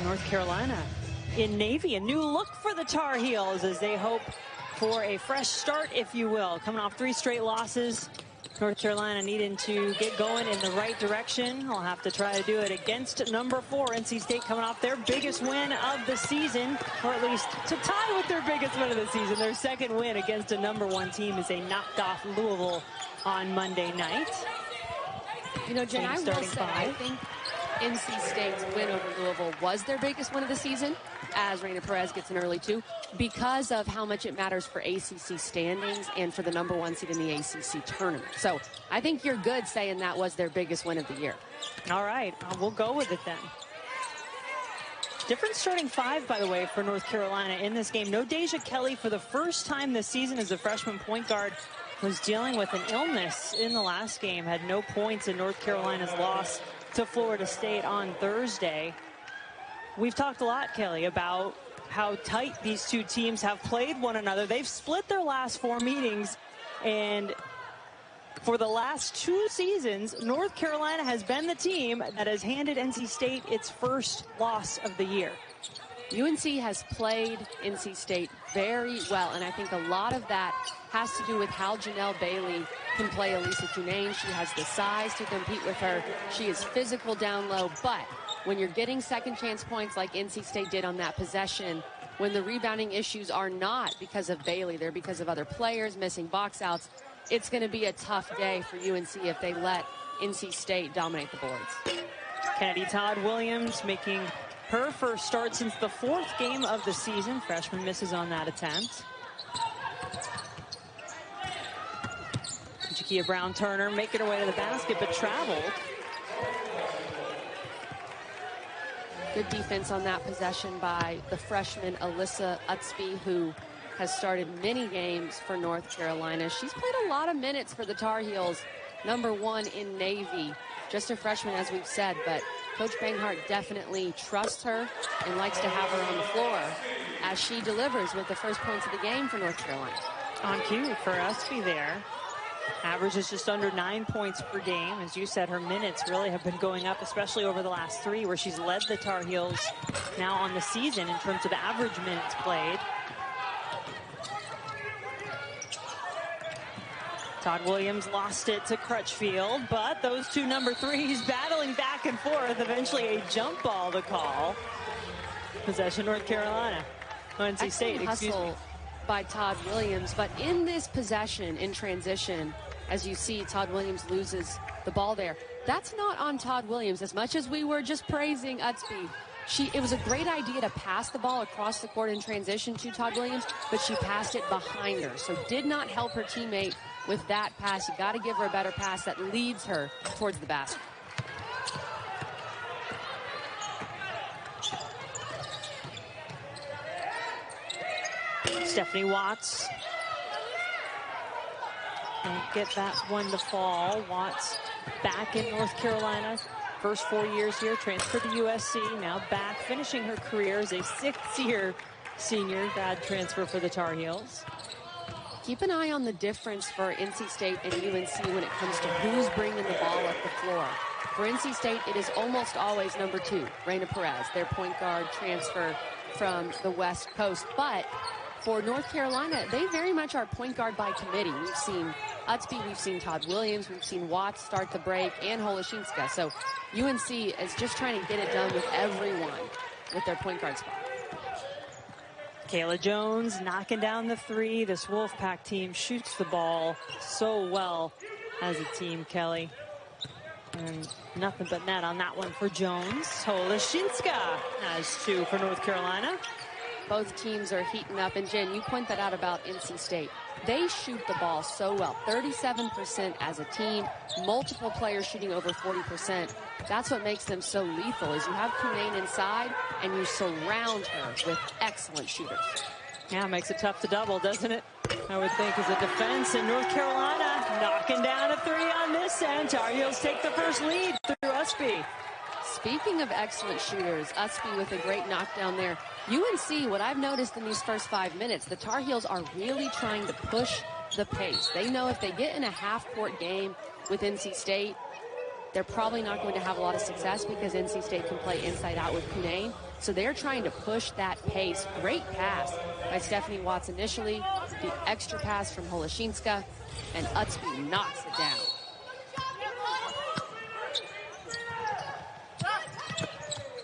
North Carolina in navy. A new look for the Tar Heels as they hope for a fresh start, if you will. Coming off 3 straight losses. North Carolina needing to get going in the right direction. I'll have to try to do it against number 4, NC State, coming off their biggest win of the season, or at least to tie with their biggest win of the season. Their second win against a number 1 team as they knocked off Louisville on Monday night. You know, Jen, I will say, I think NC State's win over Louisville was their biggest win of the season, as Reina Perez gets an early 2, because of how much it matters for ACC standings and for the number 1 seed in the ACC tournament. So I think you're good saying that was their biggest win of the year. All right, we'll go with it then. Different starting 5, by the way, for North Carolina in this game. No Deja Kelly for the first time this season as a freshman point guard. Was dealing with an illness in the last game, had no points in North Carolina's loss to Florida State on Thursday. We've talked a lot, Kelly, about how tight these two teams have played one another. They've split their last 4 meetings, and for the last 2 seasons, North Carolina has been the team that has handed NC State its first loss of the year. UNC has played NC State very well, and I think a lot of that has to do with how Janelle Bailey can play Elisa Cunane. She has the size to compete with her. She is physical down low, but when you're getting second chance points like NC State did on that possession, when the rebounding issues are not because of Bailey, they're because of other players missing box outs, it's going to be a tough day for UNC if they let NC State dominate the boards. Kennedy Todd Williams making her first start since the 4th game of the season. Freshman misses on that attempt. Jakia Brown-Turner making her way to the basket, but traveled. Good defense on that possession by the freshman Alyssa Utsby, who has started many games for North Carolina. She's played a lot of minutes for the Tar Heels, number 1 in Navy. Just a freshman, as we've said, but Coach Banghart definitely trusts her and likes to have her on the floor as she delivers with the first points of the game for North Carolina. On cue for Utsby there. Averages just under 9 points per game. As you said, her minutes really have been going up, especially over the last 3, where she's led the Tar Heels now on the season in terms of average minutes played. Todd Williams lost it to Crutchfield, but those 2 number 3s battling back and forth. Eventually a jump ball to call. Possession North Carolina. NC State, excuse me. By Todd Williams, but in this possession, in transition, as you see, Todd Williams loses the ball there. That's not on Todd Williams. As much as we were just praising Utsby, it was a great idea to pass the ball across the court in transition to Todd Williams, but she passed it behind her, so did not help her teammate with that pass. You got to give her a better pass that leads her towards the basket. Stephanie Watts can't get that one to fall. Watts back in North Carolina. First 4 years here, transferred to USC, now back, finishing her career as a 6th-year senior grad transfer for the Tar Heels. Keep an eye on the difference for NC State and UNC when it comes to who's bringing the ball up the floor. For NC State, it is almost always number 2, Reina Perez, their point guard transfer from the West Coast. But for North Carolina, they very much are point guard by committee. We've seen Utsby, we've seen Todd Williams, we've seen Watts start the break, and Holoshinska. So UNC is just trying to get it done with everyone with their point guard spot. Kayla Jones knocking down the 3. This Wolfpack team shoots the ball so well as a team, Kelly. And nothing but net on that one for Jones. Holoshinska has 2 for North Carolina. Both teams are heating up. And Jen, you point that out about NC State. They shoot the ball so well. 37% as a team. Multiple players shooting over 40%. That's what makes them so lethal, is you have Cunane inside and you surround her with excellent shooters. Yeah, makes it tough to double, doesn't it? I would think as a defense. And North Carolina knocking down a 3 on this end. Tar Heels take the first lead through Utsby. Speaking of excellent shooters, Utsby with a great knockdown there. UNC, what I've noticed in these first 5 minutes, the Tar Heels are really trying to push the pace. They know if they get in a half-court game with NC State, they're probably not going to have a lot of success because NC State can play inside out with Cunane. So they're trying to push that pace. Great pass by Stephanie Watts initially. The extra pass from Holoshinska, and Utsby knocks it down.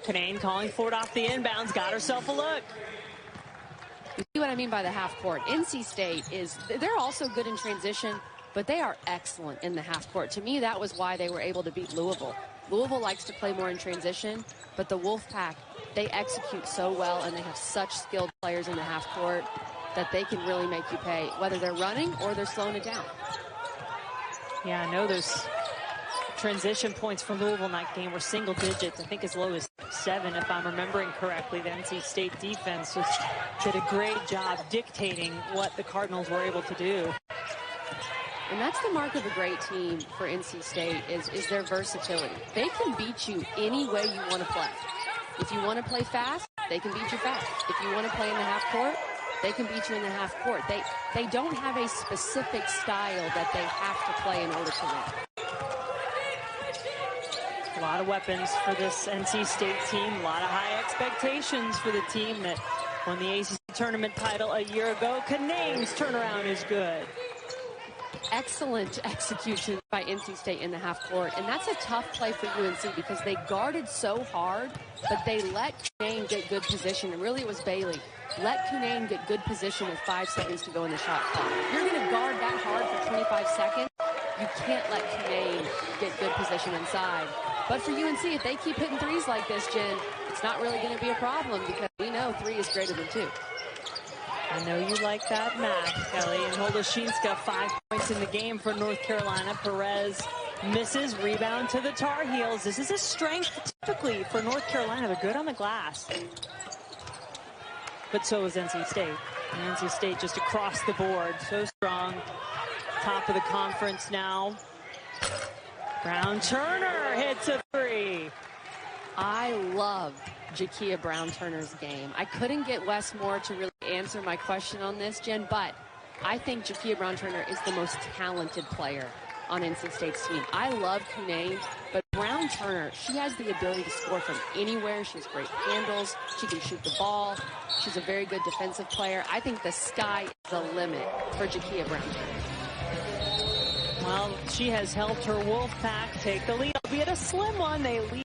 Cunane calling for it off the inbounds, got herself a look. You see what I mean by the half court. NC State they're also good in transition, but they are excellent in the half court. To me, that was why they were able to beat Louisville. Louisville likes to play more in transition, but the Wolfpack, they execute so well, and they have such skilled players in the half court that they can really make you pay, whether they're running or they're slowing it down. Yeah, I know those transition points for Louisville in that game were single digits, I think as low as 7, if I'm remembering correctly. The NC State defense just did a great job dictating what the Cardinals were able to do. And that's the mark of a great team for NC State is their versatility. They can beat you any way you want to play. If you want to play fast, they can beat you fast. If you want to play in the half court, they can beat you in the half court. They don't have a specific style that they have to play in order to win. A lot of weapons for this NC State team. A lot of high expectations for the team that won the ACC tournament title a year ago. Cunane's turnaround is good. Excellent execution by NC State in the half court, and that's a tough play for UNC because they guarded so hard, but they let Cunane get good position, and really it was Bailey. Let Cunane get good position with 5 seconds to go in the shot clock. If you're going to guard that hard for 25 seconds, you can't let Cunane get good position inside. But for UNC, if they keep hitting threes like this, Jen, it's not really going to be a problem because we know 3 is greater than 2. I know you like that math, Kelly. And Holoshinska, 5 points in the game for North Carolina. Perez misses, rebound to the Tar Heels. This is a strength typically for North Carolina. They're good on the glass. But so is NC State. And NC State just across the board. So strong. Top of the conference now. Brown Turner hits a 3. I love Jakia Brown Turner's game. I couldn't get Wes Moore to really answer my question on this, Jen, but I think Jakia Brown Turner is the most talented player on NC State's team. I love Cunane, but Brown Turner, she has the ability to score from anywhere. She has great handles. She can shoot the ball. She's a very good defensive player. I think the sky is the limit for Jakia Brown Turner. Well, she has helped her Wolfpack take the lead, albeit a slim one. They lead.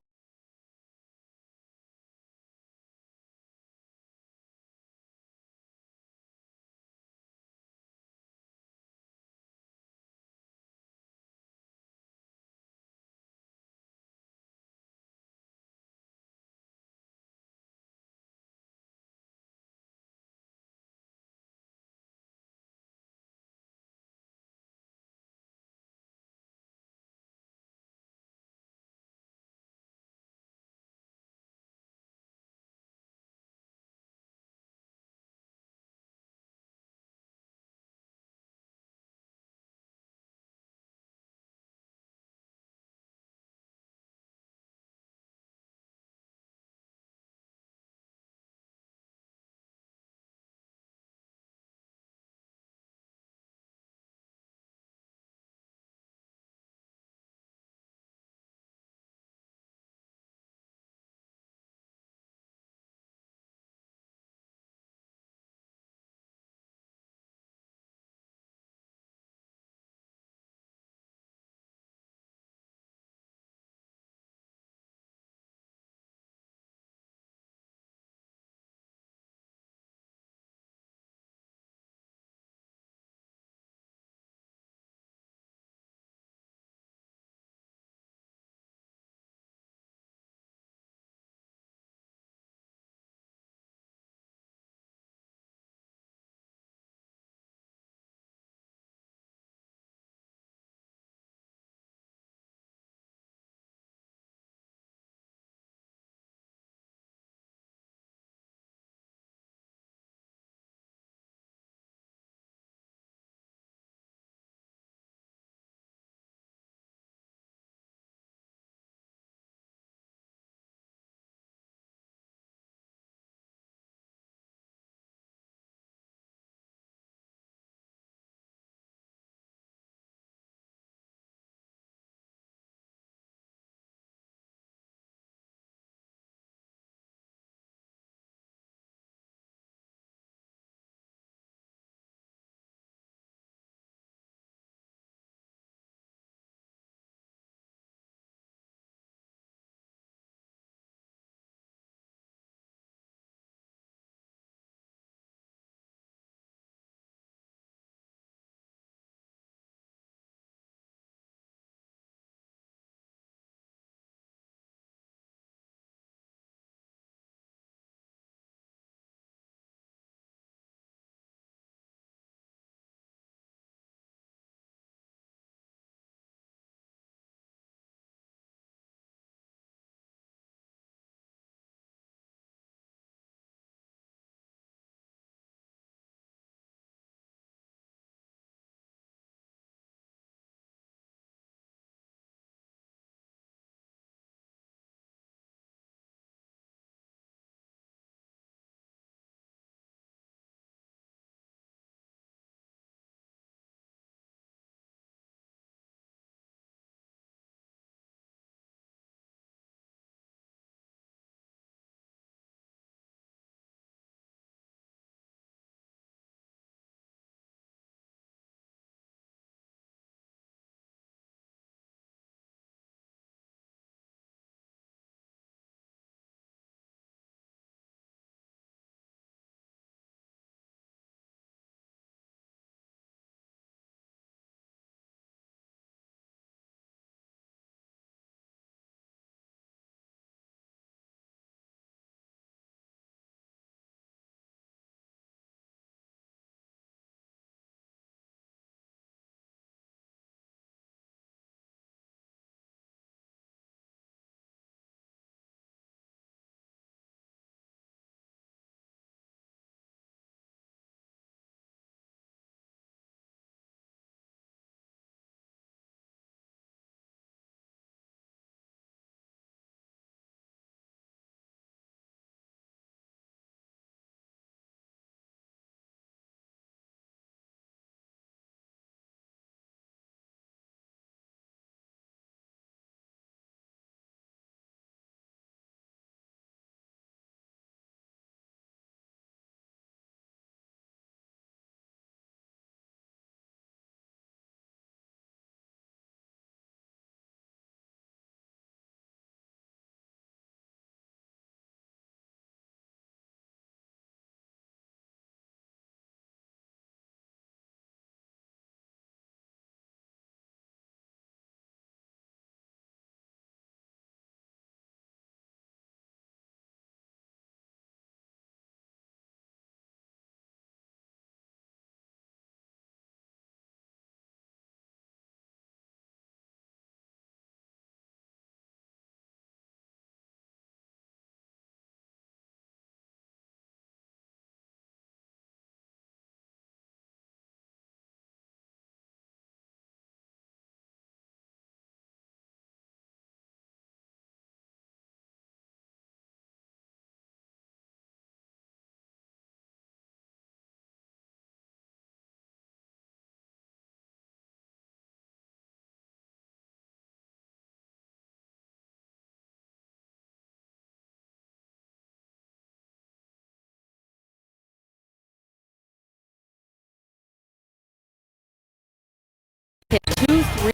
2-3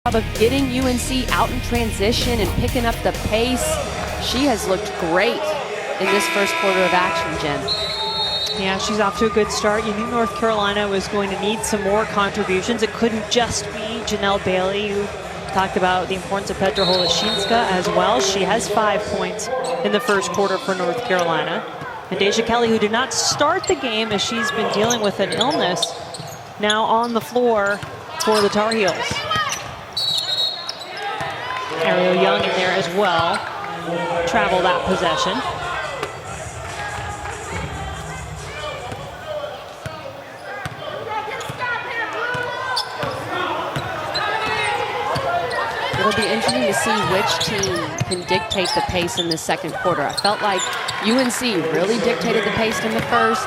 of getting UNC out in transition and picking up the pace. She has looked great in this first quarter of action, Jen. Yeah, she's off to a good start. You knew North Carolina was going to need some more contributions. It couldn't just be Janelle Bailey, who talked about the importance of Petra Holoshinska as well. She has 5 points in the first quarter for North Carolina. And Deja Kelly, who did not start the game as she's been dealing with an illness, now on the floor for the Tar Heels. Ariel Young in there as well. Travel that possession. It'll be interesting to see which team can dictate the pace in the second quarter. I felt like UNC really dictated the pace in the first.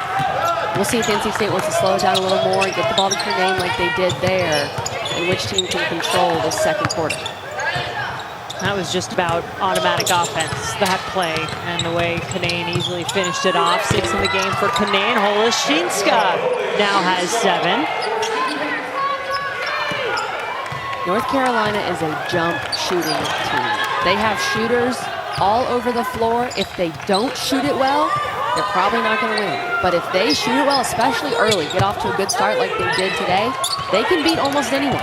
We'll see if NC State wants to slow it down a little more and get the ball to Cunane like they did there, and which team can control the second quarter. That was just about automatic offense, that play, and the way Cunane easily finished it off. 6 in the game for Cunane. Holoshinska now has 7. North Carolina is a jump shooting team. They have shooters all over the floor. If they don't shoot it well, they're probably not going to win. But if they shoot it well, especially early, get off to a good start like they did today, they can beat almost anyone.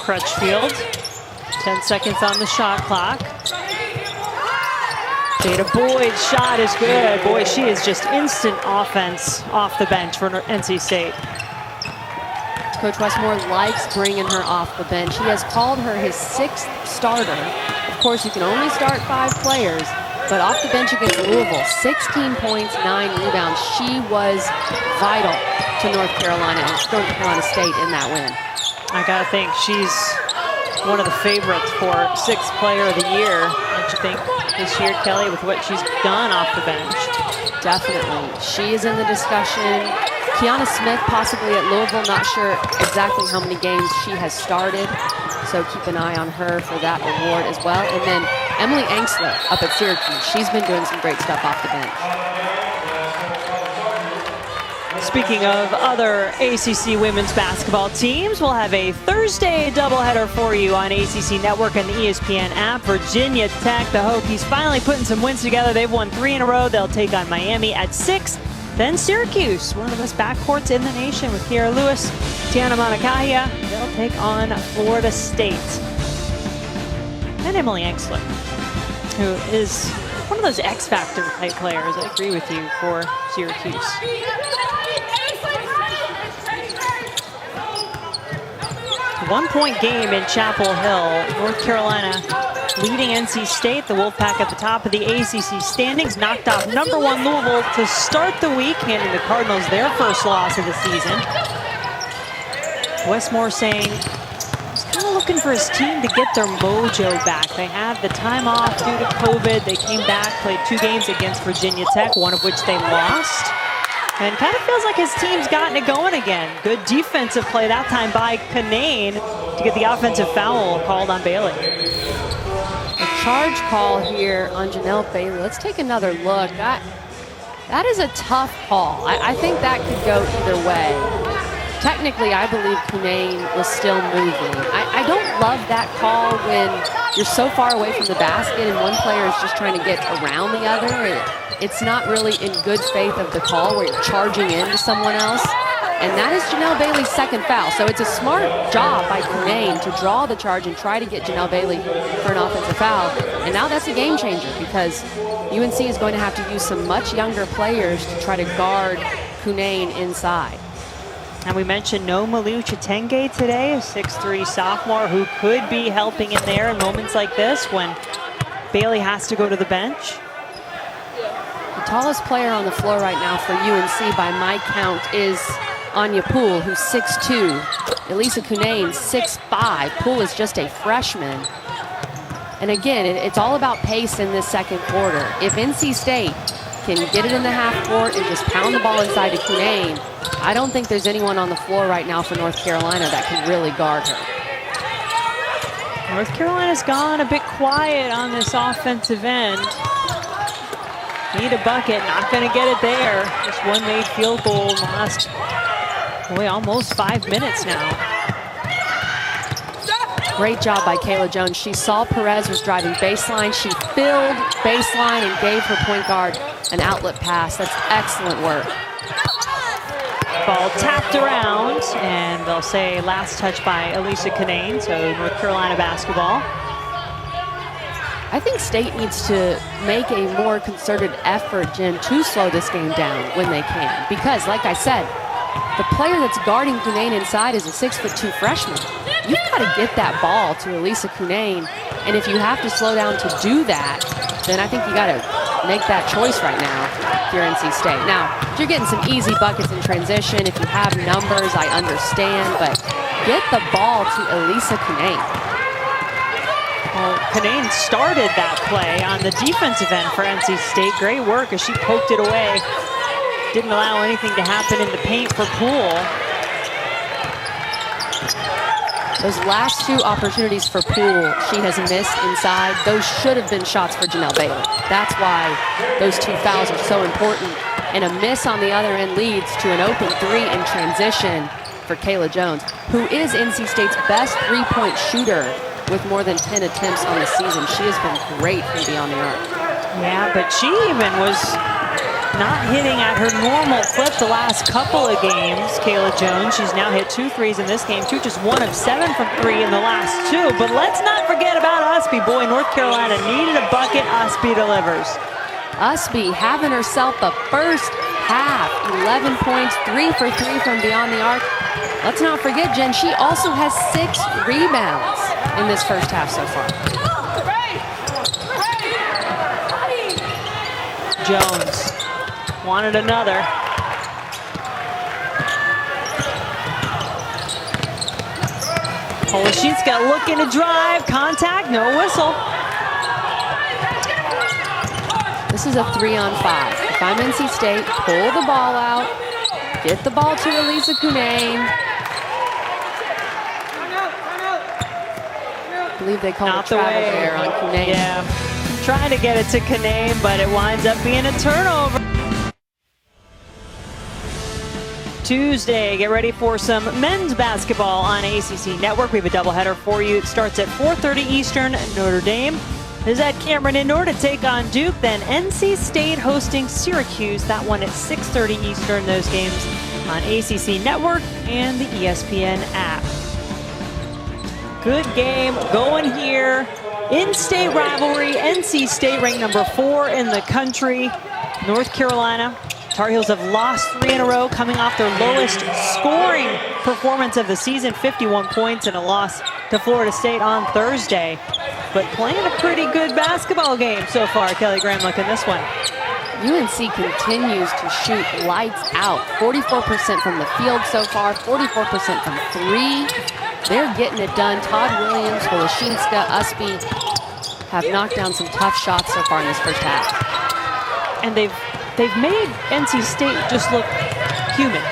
Crutchfield, 10 seconds on the shot clock. Jada Boyd's shot is good. Boy, she is just instant offense off the bench for NC State. Coach Westmore likes bringing her off the bench. He has called her his 6th starter. Of course, you can only start 5 players, but off the bench against Louisville, 16 points, 9 rebounds. She was vital to North Carolina State in that win. I gotta think she's one of the favorites for 6th player of the year. Don't you think this year, Kelly, with what she's done off the bench? Definitely. She is in the discussion. Kiana Smith possibly at Louisville, not sure exactly how many games she has started. So keep an eye on her for that award as well. And then Emily Angsler up at Syracuse. She's been doing some great stuff off the bench. Speaking of other ACC women's basketball teams, we'll have a Thursday doubleheader for you on ACC Network and the ESPN app. Virginia Tech, the Hokies, finally putting some wins together. They've won 3 in a row. They'll take on Miami at 6. Then Syracuse, one of the best backcourts in the nation with Kiera Lewis, Tiana Monacahia. They'll take on Florida State. And Emily Angsler, who is one of those X-Factor type players. I agree with you for Syracuse. One-point game in Chapel Hill. North Carolina leading NC State. The Wolfpack at the top of the ACC standings. Knocked off number 1 Louisville to start the week, handing the Cardinals their first loss of the season. Westmore saying he's kind of looking for his team to get their mojo back. They had the time off due to COVID. They came back, played 2 games against Virginia Tech, one of which they lost. And kind of feels like his team's gotten it going again. Good defensive play that time by Cunane to get the offensive foul called on Bailey. A charge call here on Janelle Bailey. Let's take another look. That is a tough call. I think that could go either way. Technically, I believe Cunane was still moving. I don't love that call when you're so far away from the basket and one player is just trying to get around the other. It's not really in good faith of the call where you're charging into someone else. And that is Janelle Bailey's 2nd foul. So it's a smart job by Cunane to draw the charge and try to get Janelle Bailey for an offensive foul. And now that's a game changer because UNC is going to have to use some much younger players to try to guard Cunane inside. And we mentioned no Malu Chitenge today, a 6'3" sophomore who could be helping in there in moments like this when Bailey has to go to the bench. The tallest player on the floor right now for UNC by my count is Anya Poole, who's 6'2". Elisa Cunane, 6'5". Poole is just a freshman. And again, it's all about pace in this second quarter. If NC State can get it in the half court and just pound the ball inside to Cunane, I don't think there's anyone on the floor right now for North Carolina that can really guard her. North Carolina's gone a bit quiet on this offensive end. Need a bucket, not going to get it there. Just one made field goal in the last, boy, almost 5 minutes now. Great job by Kayla Jones. She saw Perez was driving baseline. She filled baseline and gave her point guard an outlet pass. That's excellent work. Ball tapped around, and they'll say last touch by Elisa Canane, so North Carolina basketball. I think State needs to make a more concerted effort, Jen, to slow this game down when they can. Because, like I said, the player that's guarding Cunane inside is a 6'2" freshman. You've got to get that ball to Elisa Cunane, and if you have to slow down to do that, then I think you got to make that choice right now if you're NC State. Now, if you're getting some easy buckets in transition, if you have numbers, I understand, but get the ball to Elisa Cunane. Well, Canane started that play on the defensive end for NC State. Great work as she poked it away. Didn't allow anything to happen in the paint for Poole. Those last two opportunities for Poole, she has missed inside. Those should have been shots for Janelle Bailey. That's why those two fouls are so important. And a miss on the other end leads to an open three in transition for Kayla Jones, who is NC State's best three-point shooter with more than 10 attempts on the season. She has been great from beyond the arc. Yeah, but she even was not hitting at her normal clip the last couple of games, Kayla Jones. She's now hit 2 threes in this game, too, just 1 of 7 from 3 in the last 2. But let's not forget about Usby. Boy, North Carolina needed a bucket. Usby delivers. Usby having herself a first half, 11 points, 3 for 3 from beyond the arc. Let's not forget, Jen, she also has 6 rebounds in this first half so far. Jones wanted another. Holoshinska looking to drive, contact, no whistle. This is a 3-on-5. If I'm NC State, pull the ball out, get the ball to Elisa Cunane. I believe they call it travel there on Cunane. Yeah, trying to get it to Cunane, but it winds up being a turnover. Tuesday, get ready for some men's basketball on ACC Network. We have a doubleheader for you. It starts at 4:30 Eastern. Notre Dame is at Cameron Indoor to take on Duke. Then NC State hosting Syracuse. That one at 6:30 Eastern. Those games on ACC Network and the ESPN app. Good game going here. In-state rivalry. NC State ranked number 4 in the country. North Carolina. Tar Heels have lost 3 in a row, coming off their lowest scoring performance of the season, 51 points, and a loss to Florida State on Thursday. But playing a pretty good basketball game so far. Kelly Gramlich in this one. UNC continues to shoot lights out. 44% from the field so far, 44% from 3. They're getting it done. Todd Williams, Holoshinska, Usby have knocked down some tough shots so far in this first half. And they've made NC State just look human.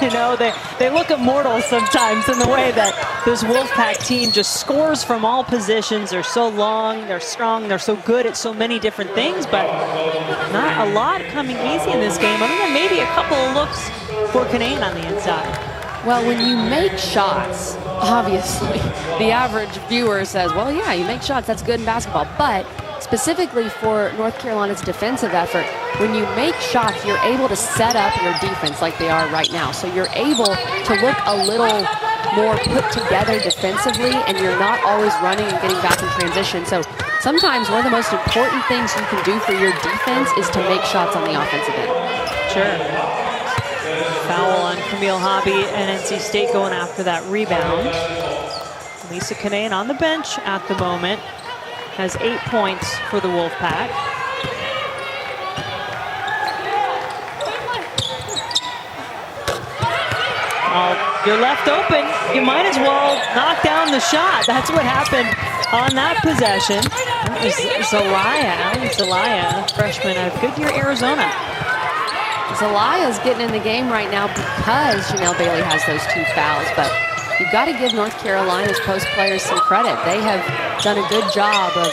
You know, they look immortal sometimes in the way that this Wolfpack team just scores from all positions. They're so long, they're strong, they're so good at so many different things, but not a lot coming easy in this game, other than maybe a couple of looks for Cunane on the inside. Well, when you make shots, obviously, the average viewer says, well, yeah, you make shots, that's good in basketball. But specifically for North Carolina's defensive effort, when you make shots, you're able to set up your defense like they are right now. So you're able to look a little more put together defensively, and you're not always running and getting back in transition. So sometimes one of the most important things you can do for your defense is to make shots on the offensive end. Sure. Foul on Camille Hobby, and NC State going after that rebound. Lisa Cunane on the bench at the moment. Has 8 points for the Wolfpack. You're left open. You might as well knock down the shot. That's what happened on that possession. That was Zelaya, freshman out of Goodyear, Arizona. Zelaya's getting in the game right now because Janelle Bailey has those 2 fouls, but you've got to give North Carolina's post players some credit. They have done a good job of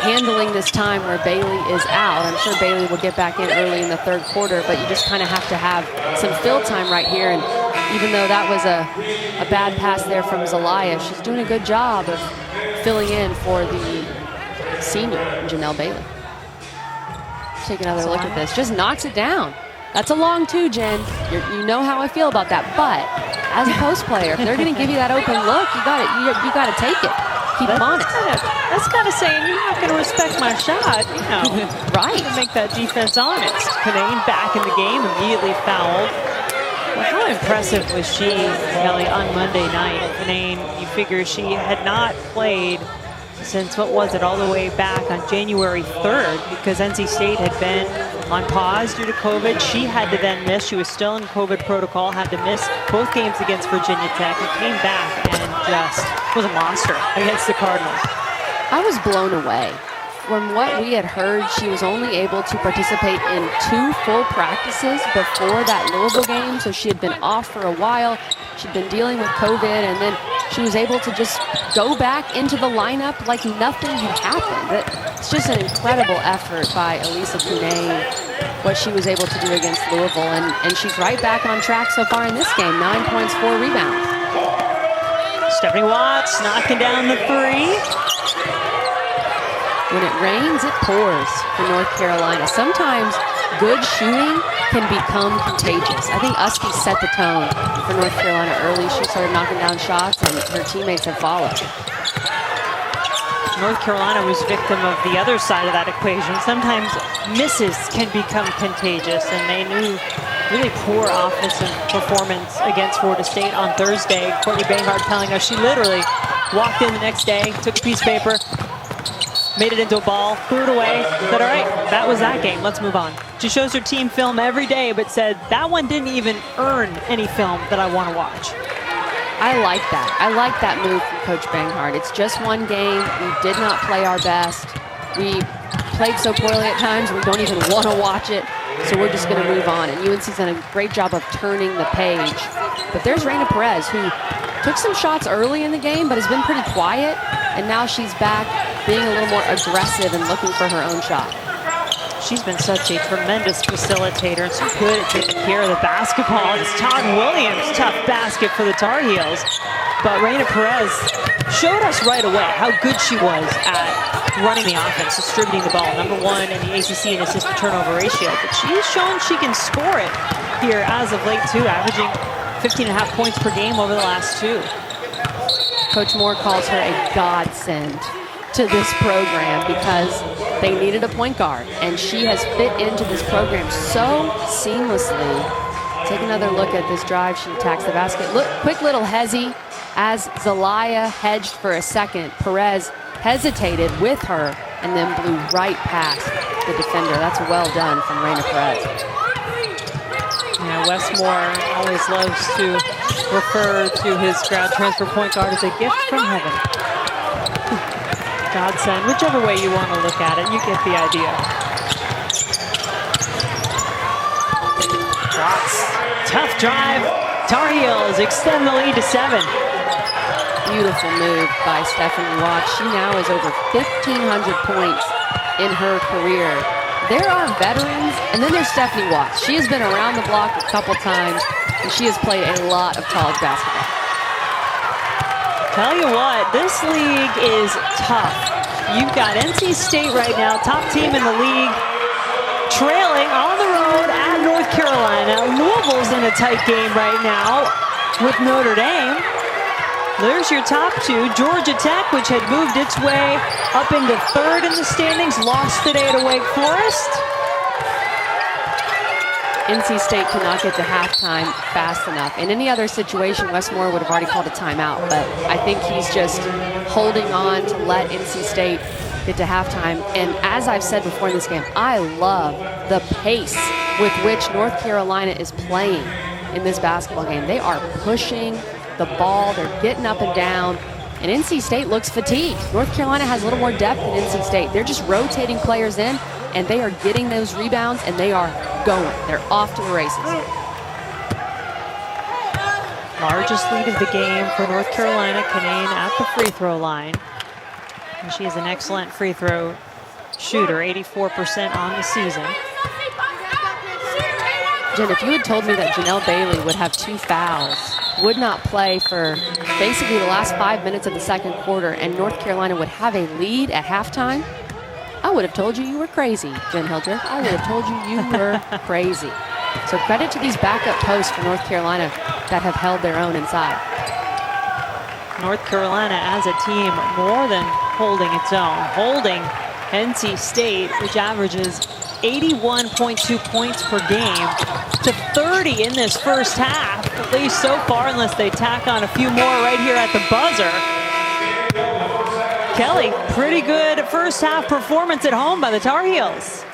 handling this time where Bailey is out. I'm sure Bailey will get back in early in the third quarter, but you just kind of have to have some fill time right here. And even though that was a bad pass there from Zelaya, she's doing a good job of filling in for the senior, Janelle Bailey. Take another look at this. Just knocks it down. That's a long two, Jen. You know how I feel about that. But as a post player, if they're going to give you that open look, you got to take it. Keep them honest. That's kind of saying you're not going to respect my shot. You know, right. To make that defense honest. Canane back in the game, immediately fouled. Well, how impressive was she, Kelly, on Monday night? Canane, you figure she had not played since, what was it, all the way back on January 3rd, because NC State had been on pause due to COVID. She had to then miss. She was still in COVID protocol, had to miss both games against Virginia Tech, and came back and just was a monster against the Cardinals. I was blown away. From what we had heard, she was only able to participate in 2 full practices before that Louisville game, so she had been off for a while. She'd been dealing with COVID, and then she was able to just go back into the lineup like nothing had happened. It's just an incredible effort by Elisa Canane, what she was able to do against Louisville, and she's right back on track so far in this game. 9 points, 4 rebounds. Stephanie Watts knocking down the 3. When it rains, it pours for North Carolina. Sometimes good shooting can become contagious. I think Usky set the tone for North Carolina early. She started knocking down shots, and her teammates have followed. North Carolina was victim of the other side of that equation. Sometimes misses can become contagious, and they knew really poor offensive performance against Florida State on Thursday. Courtney Banghart telling us she literally walked in the next day, took a piece of paper, made it into a ball, threw it away, said, all right, that was that game, let's move on. She shows her team film every day, but said, that one didn't even earn any film that I want to watch. I like that. I like that move from Coach Banghart. It's just one game. We did not play our best. We played so poorly at times, we don't even want to watch it, so we're just going to move on. And UNC's done a great job of turning the page. But there's Raina Perez, who took some shots early in the game, but has been pretty quiet, and now she's back being a little more aggressive and looking for her own shot. She's been such a tremendous facilitator and so good at taking care of the basketball. It's Todd Williams, tough basket for the Tar Heels. But Raina Perez showed us right away how good she was at running the offense, distributing the ball. #1 in the ACC in assist to turnover ratio. But she's shown she can score it here as of late too, averaging 15.5 points per game over the last 2. Coach Moore calls her a godsend to this program because they needed a point guard, and she has fit into this program so seamlessly. Take another look at this drive. She attacks the basket. Look, quick little hezzy as Zelaya hedged for a second. Perez hesitated with her and then blew right past the defender. That's well done from Raina Perez. Yeah, Westmore always loves to refer to his grad transfer point guard as a gift from heaven. Godsend, whichever way you want to look at it, you get the idea. Watts, tough drive. Tar Heels extend the lead to 7. Beautiful move by Stephanie Watts. She now is over 1,500 points in her career. There are veterans, and then there's Stephanie Watts. She has been around the block a couple times, and she has played a lot of college basketball. Tell you what, this league is tough. You've got NC State right now, top team in the league, trailing on the road at North Carolina. Louisville's in a tight game right now with Notre Dame. There's your top 2. Georgia Tech, which had moved its way up into 3rd in the standings, lost today to Wake Forest. NC State cannot get to halftime fast enough. In any other situation, Westmore would have already called a timeout, but I think he's just holding on to let NC State get to halftime. And as I've said before in this game, I love the pace with which North Carolina is playing in this basketball game. They are pushing the ball, they're getting up and down, and NC State looks fatigued. North Carolina has a little more depth than NC State. They're just rotating players in, and they are getting those rebounds, and they are going. They're off to the races. Largest lead of the game for North Carolina. Canane at the free throw line. And she has an excellent free throw shooter, 84% on the season. Jen, if you had told me that Janelle Bailey would have 2 fouls, would not play for basically the last 5 minutes of the second quarter, and North Carolina would have a lead at halftime, I would have told you were crazy, Jen Hildreth. I would have told you were crazy. So credit to these backup posts for North Carolina that have held their own inside. North Carolina as a team more than holding its own, holding NC State, which averages 81.2 points per game, to 30 in this first half, at least so far, unless they tack on a few more right here at the buzzer. Kelly, pretty good first half performance at home by the Tar Heels.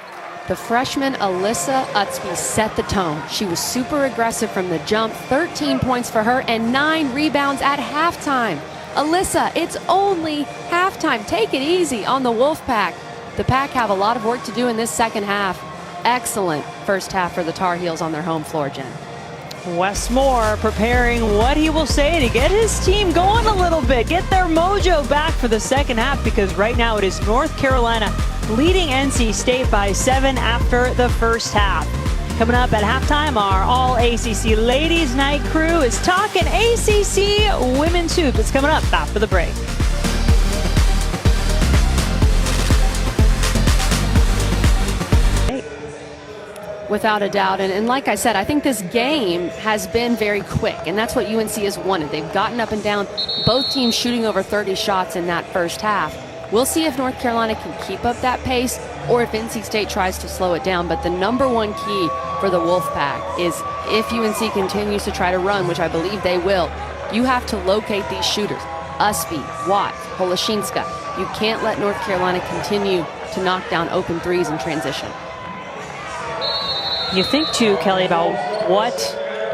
The freshman Alyssa Utsby set the tone. She was super aggressive from the jump, 13 points for her and 9 rebounds at halftime. Alyssa, it's only halftime. Take it easy on the Wolfpack. The Pack have a lot of work to do in this second half. Excellent first half for the Tar Heels on their home floor, Jen. Wes Moore preparing what he will say to get his team going a little bit, get their mojo back for the second half, because right now it is North Carolina leading NC State by 7 after the first half. Coming up at halftime, our All-ACC Ladies Night crew is talking ACC Women's Hoop. It's coming up after the break. Without a doubt, and like I said, I think this game has been very quick, and that's what UNC has wanted. They've gotten up and down, both teams shooting over 30 shots in that first half. We'll see if North Carolina can keep up that pace or if NC State tries to slow it down. But the #1 key for the Wolfpack is, if UNC continues to try to run, which I believe they will, you have to locate these shooters. Usby, Watt, Holoshinska. You can't let North Carolina continue to knock down open threes in transition. You think too, Kelly, about what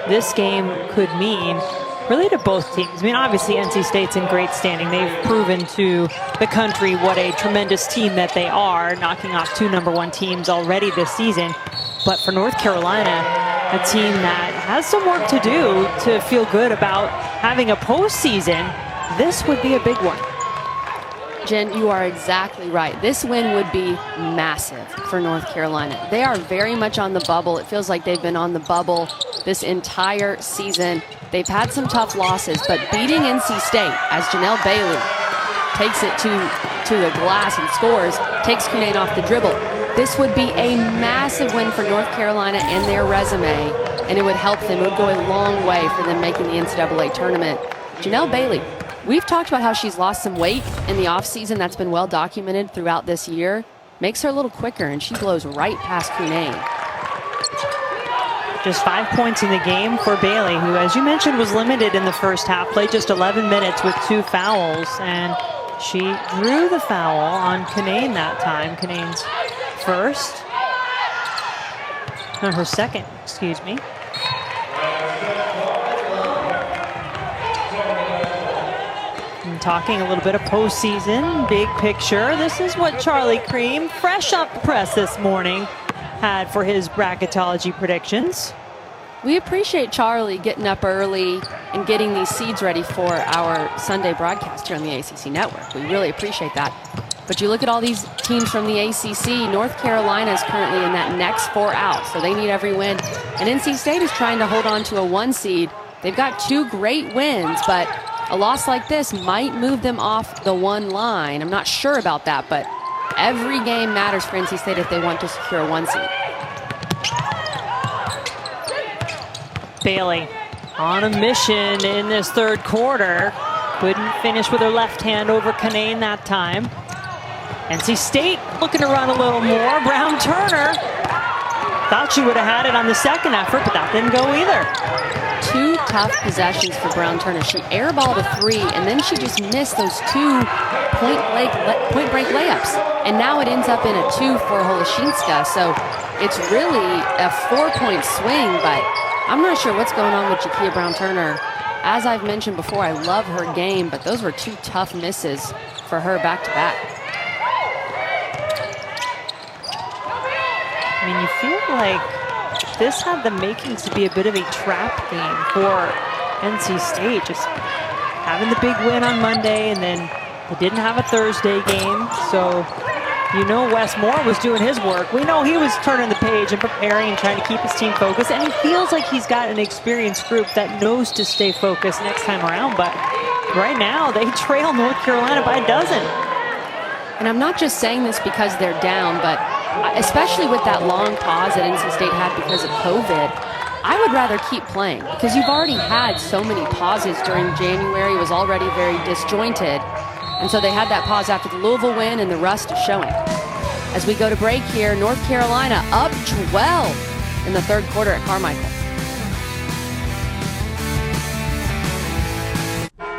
this game could mean really to both teams. I mean, obviously NC State's in great standing. They've proven to the country what a tremendous team that they are, knocking off 2 #1 teams already this season. But for North Carolina, a team that has some work to do to feel good about having a postseason, this would be a big one. Jen, you are exactly right. This win would be massive for North Carolina. They are very much on the bubble. It feels like they've been on the bubble this entire season. They've had some tough losses, but beating NC State as Janelle Bailey takes it to the glass and scores, takes Cunane off the dribble. This would be a massive win for North Carolina and their resume, and it would help them. It would go a long way for them making the NCAA tournament. Janelle Bailey, we've talked about how she's lost some weight in the offseason. That's been well documented throughout this year. Makes her a little quicker, and she blows right past Cunane. Just 5 points in the game for Bailey, who, as you mentioned, was limited in the first half, played just 11 minutes with 2 fouls, and she drew the foul on Cunane that time. Cunane's first, no, her second, excuse me. And talking a little bit of postseason, big picture, this is what Charlie Cream, fresh off the press this morning, had for his bracketology predictions. We appreciate Charlie getting up early and getting these seeds ready for our Sunday broadcast here on the ACC Network. We really appreciate that. But you look at all these teams from the ACC, North Carolina is currently in that next 4 out, so they need every win. And NC State is trying to hold on to a 1 seed. They've got 2 great wins, but a loss like this might move them off the 1 line. I'm not sure about that, but every game matters for NC State if they want to secure a 1 seed. Bailey on a mission in this third quarter. Couldn't finish with her left hand over Cunane that time. NC State looking to run a little more. Brown Turner thought she would have had it on the second effort, but that didn't go either. 2 tough possessions for Brown Turner. She airballed a 3, and then she just missed those 2 point break layups. And now it ends up in a 2 for Holoshinska. So it's really a 4-point swing, but I'm not sure what's going on with Jakia Brown Turner. As I've mentioned before, I love her game, but those were 2 tough misses for her back to back. I mean, you feel like this had the makings to be a bit of a trap game for NC State. Just having the big win on Monday, and then they didn't have a Thursday game. So You know Wes Moore was doing his work. We know he was turning the page and preparing and trying to keep his team focused. And he feels like he's got an experienced group that knows to stay focused next time around. But right now, they trail North Carolina by a dozen. And I'm not just saying this because they're down, but especially with that long pause that NC State had because of COVID, I would rather keep playing because you've already had so many pauses during January. It was already very disjointed. And so they had that pause after the Louisville win, and the rust is showing. As we go to break here, North Carolina up 12 in the third quarter at Carmichael.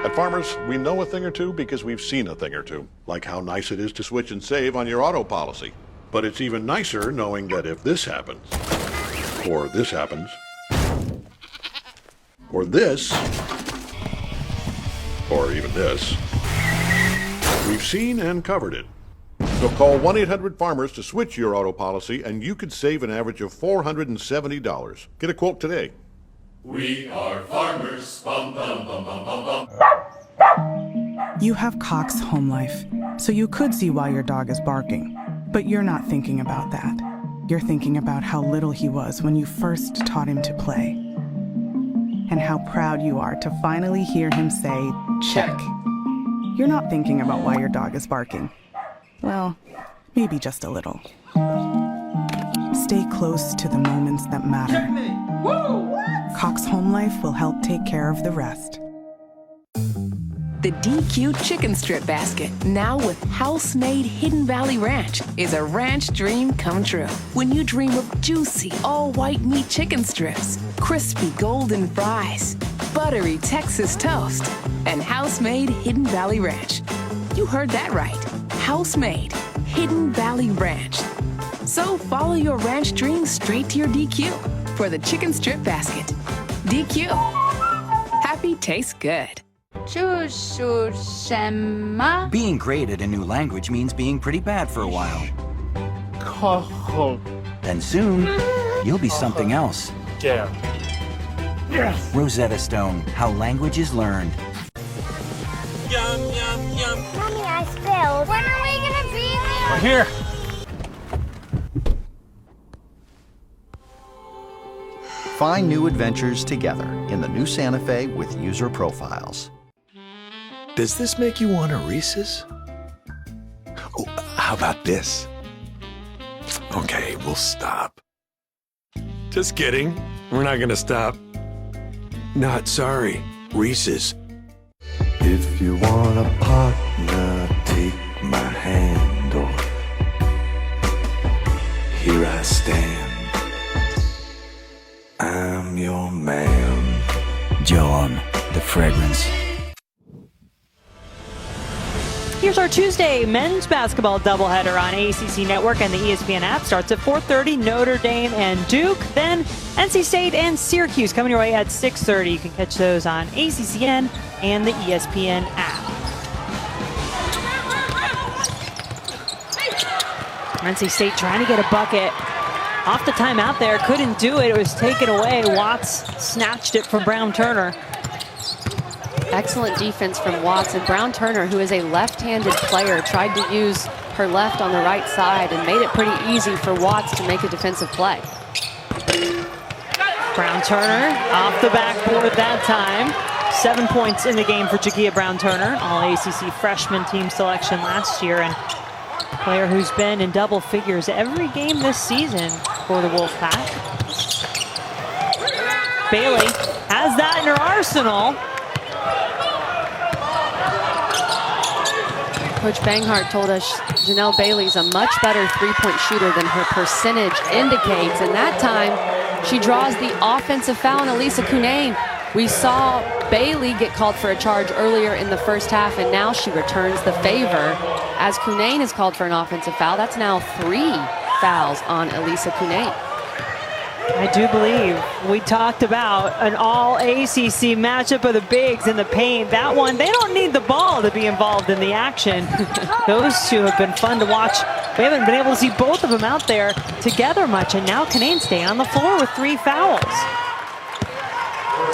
At Farmers, we know a thing or two because we've seen a thing or two, like how nice it is to switch and save on your auto policy. But it's even nicer knowing that if this happens, or this happens, or this, or even this, we've seen and covered it. So call 1-800-FARMERS to switch your auto policy, and you could save an average of $470. Get a quote today. We are farmers. Bum, bum, bum, bum, bum, bum. You have Cox Home Life, so you could see why your dog is barking. But you're not thinking about that. You're thinking about how little he was when you first taught him to play. And how proud you are to finally hear him say, check. You're not thinking about why your dog is barking. Well, maybe just a little. Stay close to the moments that matter. Cox Home Life will help take care of the rest. The DQ Chicken Strip Basket, now with house-made Hidden Valley Ranch, is a ranch dream come true. When you dream of juicy, all-white meat chicken strips, crispy golden fries, buttery Texas toast, and house-made Hidden Valley Ranch. You heard that right. House-made Hidden Valley Ranch. So follow your ranch dreams straight to your DQ for the Chicken Strip Basket. DQ. Happy tastes good. Being great at a new language means being pretty bad for a while. Then soon, you'll be something else. Yeah. Yes. Rosetta Stone, how language is learned. Yum, yum, yum. Mommy, I spilled. When are we gonna be there? We're here. Find new adventures together in the new Santa Fe with user profiles. Does this make you want a Reese's? Oh, how about this? Okay, we'll stop. Just kidding. We're not gonna stop. Not sorry. Reese's. If you want a partner, take my hand, or here I stand. I'm your man. John, the fragrance. Here's our Tuesday men's basketball doubleheader on ACC Network and the ESPN app. Starts at 4:30, Notre Dame and Duke. Then NC State and Syracuse coming your way at 6:30. You can catch those on ACCN and the ESPN app. NC State trying to get a bucket. Off the timeout there, couldn't do it. It was taken away. Watts snatched it from Brown Turner. Excellent defense from Watts, and Brown Turner, who is a left-handed player, tried to use her left on the right side and made it pretty easy for Watts to make a defensive play. Brown Turner off the backboard that time. 7 points in the game for Jakia Brown Turner, all ACC freshman team selection last year, and a player who's been in double figures every game this season for the Wolfpack. Bailey has that in her arsenal. Coach Banghart told us Janelle Bailey's a much better three-point shooter than her percentage indicates, and that time she draws the offensive foul on Elisa Cunane. We saw Bailey get called for a charge earlier in the first half, and now she returns the favor as Cunane is called for an offensive foul. That's now 3 fouls on Elisa Cunane. I do believe we talked about an all-ACC matchup of the bigs in the paint. That one, they don't need the ball to be involved in the action. Those two have been fun to watch. We haven't been able to see both of them out there together much, and now Cunane staying on the floor with 3 fouls.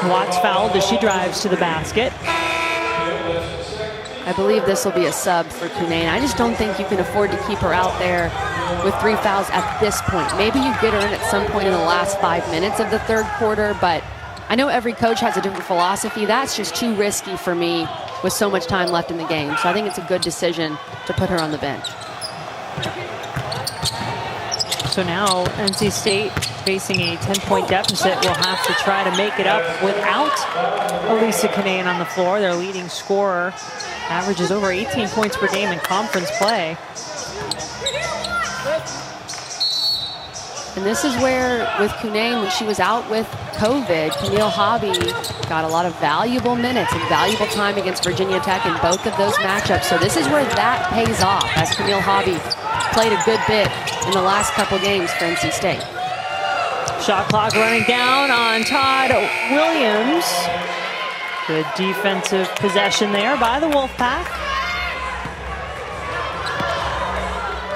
Watts fouled as she drives to the basket. I believe this will be a sub for Cunane. I just don't think you can afford to keep her out there with 3 fouls at this point. Maybe you get her in at some point in the last 5 minutes of the third quarter, but I know every coach has a different philosophy. That's just too risky for me with so much time left in the game. So I think it's a good decision to put her on the bench. So now NC State, facing a 10-point deficit, will have to try to make it up without Elisa Cunane on the floor. Their leading scorer averages over 18 points per game in conference play. And this is where, with Cunane, when she was out with COVID, Camille Hobby got a lot of valuable minutes and valuable time against Virginia Tech in both of those matchups. So this is where that pays off, as Camille Hobby played a good bit in the last couple games for NC State. Shot clock running down on Todd Williams. Good defensive possession there by the Wolfpack.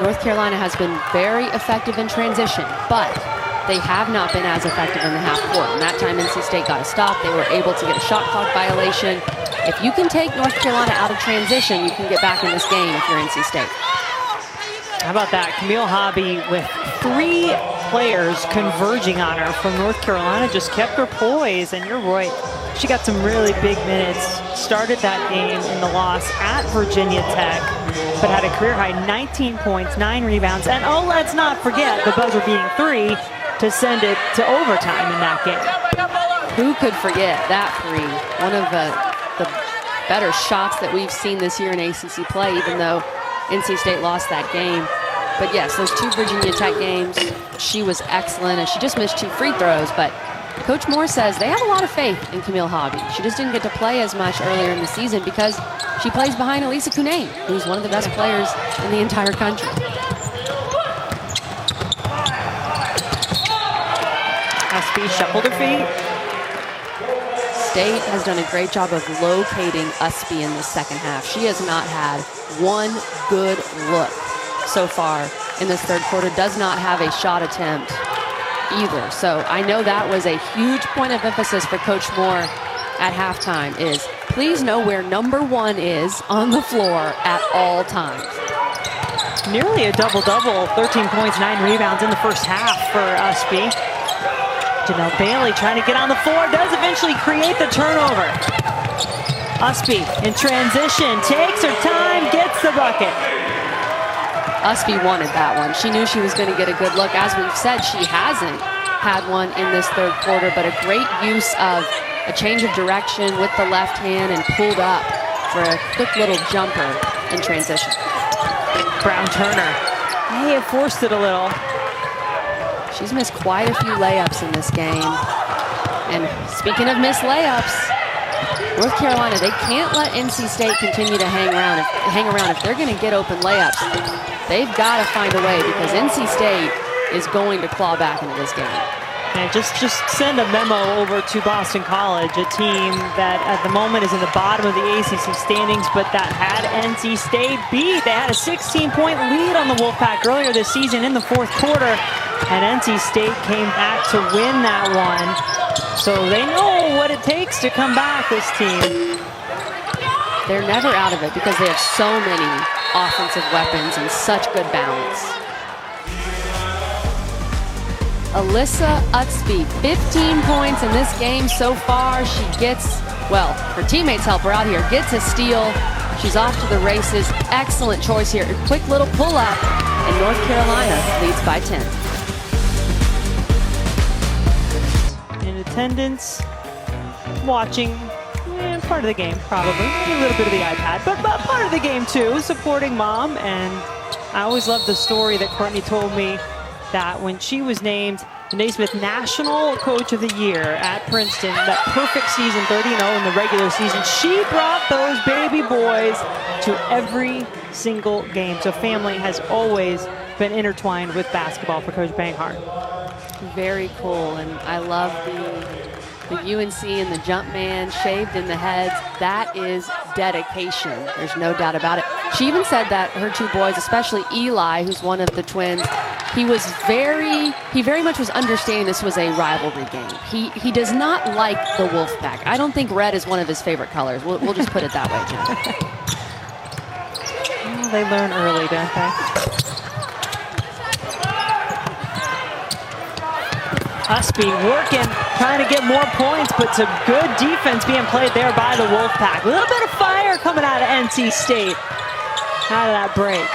North Carolina has been very effective in transition, but they have not been as effective in the half court. And that time NC State got a stop. They were able to get a shot clock violation. If you can take North Carolina out of transition, you can get back in this game if you're NC State. How about that? Camille Hobby with 3 players converging on her from North Carolina just kept her poised, and you're right. She got some really big minutes, started that game in the loss at Virginia Tech, but had a career-high 19 points, 9 rebounds, and oh, let's not forget the buzzer being 3 to send it to overtime in that game. Who could forget that 3? One of the better shots that we've seen this year in ACC play, even though NC State lost that game. But yes, those 2 Virginia Tech games, she was excellent, and she just missed 2 free throws. But Coach Moore says they have a lot of faith in Camille Hobby. She just didn't get to play as much earlier in the season because she plays behind Elisa Cunane, who's one of the best players in the entire country. Usby shuffled her feet. State has done a great job of locating Usby in the second half. She has not had one good look so far in this third quarter. Does not have a shot attempt either. So I know that was a huge point of emphasis for Coach Moore at halftime, is please know where number 1 is on the floor at all times. Nearly a double-double, 13 points, 9 rebounds in the first half for Usby. Janelle Bailey trying to get on the floor, does eventually create the turnover. Usby in transition, takes her time, gets the bucket. Usby wanted that one. She knew she was going to get a good look. As we've said, she hasn't had one in this third quarter, but a great use of a change of direction with the left hand and pulled up for a quick little jumper in transition. Brown Turner may have forced it a little. She's missed quite a few layups in this game. And speaking of missed layups, North Carolina, they can't let NC State continue to hang around. If they're going to get open layups, they've got to find a way, because NC State is going to claw back into this game. And just send a memo over to Boston College, a team that at the moment is in the bottom of the ACC standings, but that had NC State beat. They had a 16-point lead on the Wolfpack earlier this season in the fourth quarter, and NC State came back to win that one. So they know what it takes to come back, this team. They're never out of it because they have so many offensive weapons and such good balance. Alyssa Usby, 15 points in this game so far. She gets, well, her teammates help her out here, gets a steal. She's off to the races. Excellent choice here. A quick little pull-up, and North Carolina leads by 10. In attendance, watching part of the game, probably. Maybe a little bit of the iPad, but part of the game too, supporting Mom. And I always loved the story that Courtney told me, that when she was named the Naismith National Coach of the Year at Princeton, that perfect season, 30-0 in the regular season, she brought those baby boys to every single game. So family has always been intertwined with basketball for Coach Banghart. Very cool, and I love the UNC and the jump man shaved in the heads. That is dedication. There's no doubt about it. She even said that her 2 boys, especially Eli, who's one of the twins, he very much was understanding this was a rivalry game. He does not like the Wolfpack. I don't think red is one of his favorite colors. We'll just put it that way, Jen. Well, they learn early, don't they? Husby working, trying to get more points, but some good defense being played there by the Wolfpack. A little bit of fire coming out of NC State. Out of that break.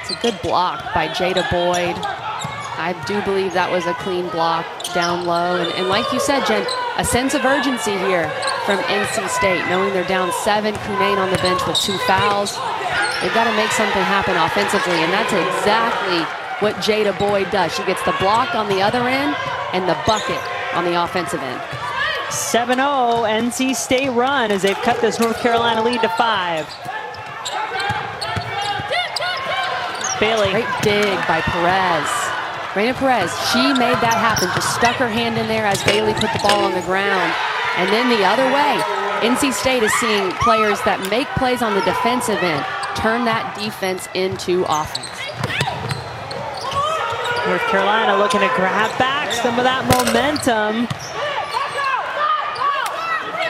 It's a good block by Jada Boyd. I do believe that was a clean block down low. And like you said, Jen, a sense of urgency here from NC State, knowing they're down 7, Cunane on the bench with 2 fouls. They've got to make something happen offensively, and that's exactly what Jada Boyd does. She gets the block on the other end and the bucket on the offensive end. 7-0 NC State run as they've cut this North Carolina lead to 5. Bailey. Great dig by Perez. Raina Perez, she made that happen. Just stuck her hand in there as Bailey put the ball on the ground. And then the other way, NC State is seeing players that make plays on the defensive end turn that defense into offense. North Carolina looking to grab back some of that momentum.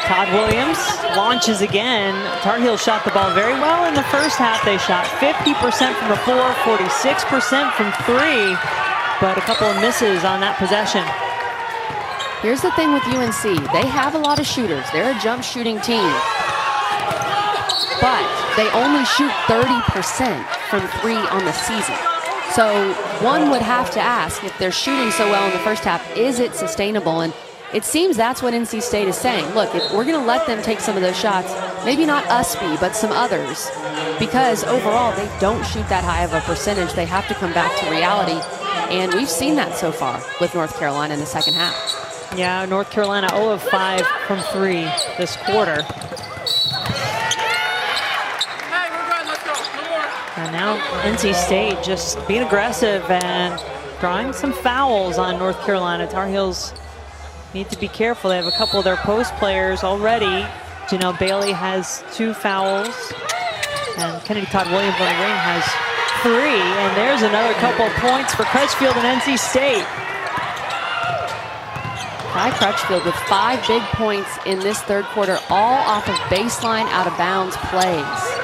Todd Williams launches again. Tar Heels shot the ball very well in the first half. They shot 50% from the floor, 46% from 3, but a couple of misses on that possession. Here's the thing with UNC. They have a lot of shooters. They're a jump shooting team. But they only shoot 30% from 3 on the season. So one would have to ask, if they're shooting so well in the first half, is it sustainable? And it seems that's what NC State is saying. Look, if we're going to let them take some of those shots, maybe not Usby, but some others, because overall they don't shoot that high of a percentage. They have to come back to reality, and we've seen that so far with North Carolina in the second half. Yeah, North Carolina 0 of 5 from 3 this quarter. And now NC State just being aggressive and drawing some fouls on North Carolina. Tar Heels need to be careful. They have a couple of their post players already. Janelle Bailey has 2 fouls, and Kennedy Todd Williams on the ring has 3. And there's another couple of points for Crutchfield and NC State. Kai Crutchfield with 5 big points in this third quarter, all off of baseline out of bounds plays.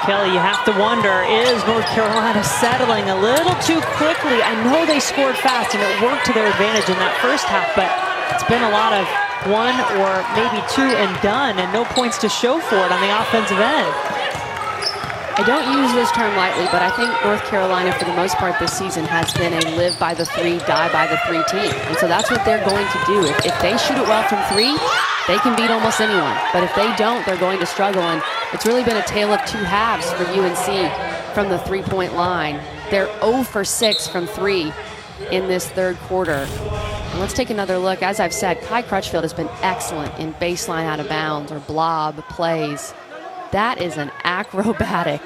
Kelly, you have to wonder, is North Carolina settling a little too quickly? I know they scored fast and it worked to their advantage in that first half, but it's been a lot of 1 or maybe 2 and done, and no points to show for it on the offensive end. I don't use this term lightly, but I think North Carolina, for the most part this season, has been a live by the 3, die by the 3 team. And so that's what they're going to do. If they shoot it well from 3, they can beat almost anyone. But if they don't, they're going to struggle. And it's really been a tale of 2 halves for UNC from the 3-point line. They're 0 for 6 from 3 in this third quarter. And let's take another look. As I've said, Kai Crutchfield has been excellent in baseline out of bounds or blob plays. That is an acrobatic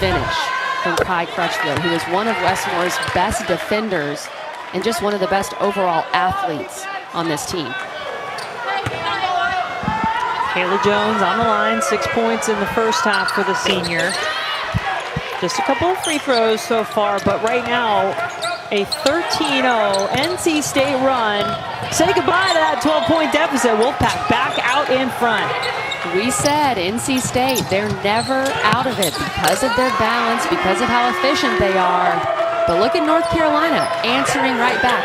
finish from Kai Crutchfield, who is one of Westmore's best defenders and just one of the best overall athletes on this team. Kayla Jones on the line, 6 points in the first half for the senior. Just a couple of free throws so far, but right now, a 13-0 NC State run. Say goodbye to that 12-point deficit. Wolfpack back out in front. We said NC State, they're never out of it because of their balance, because of how efficient they are. But look at North Carolina answering right back.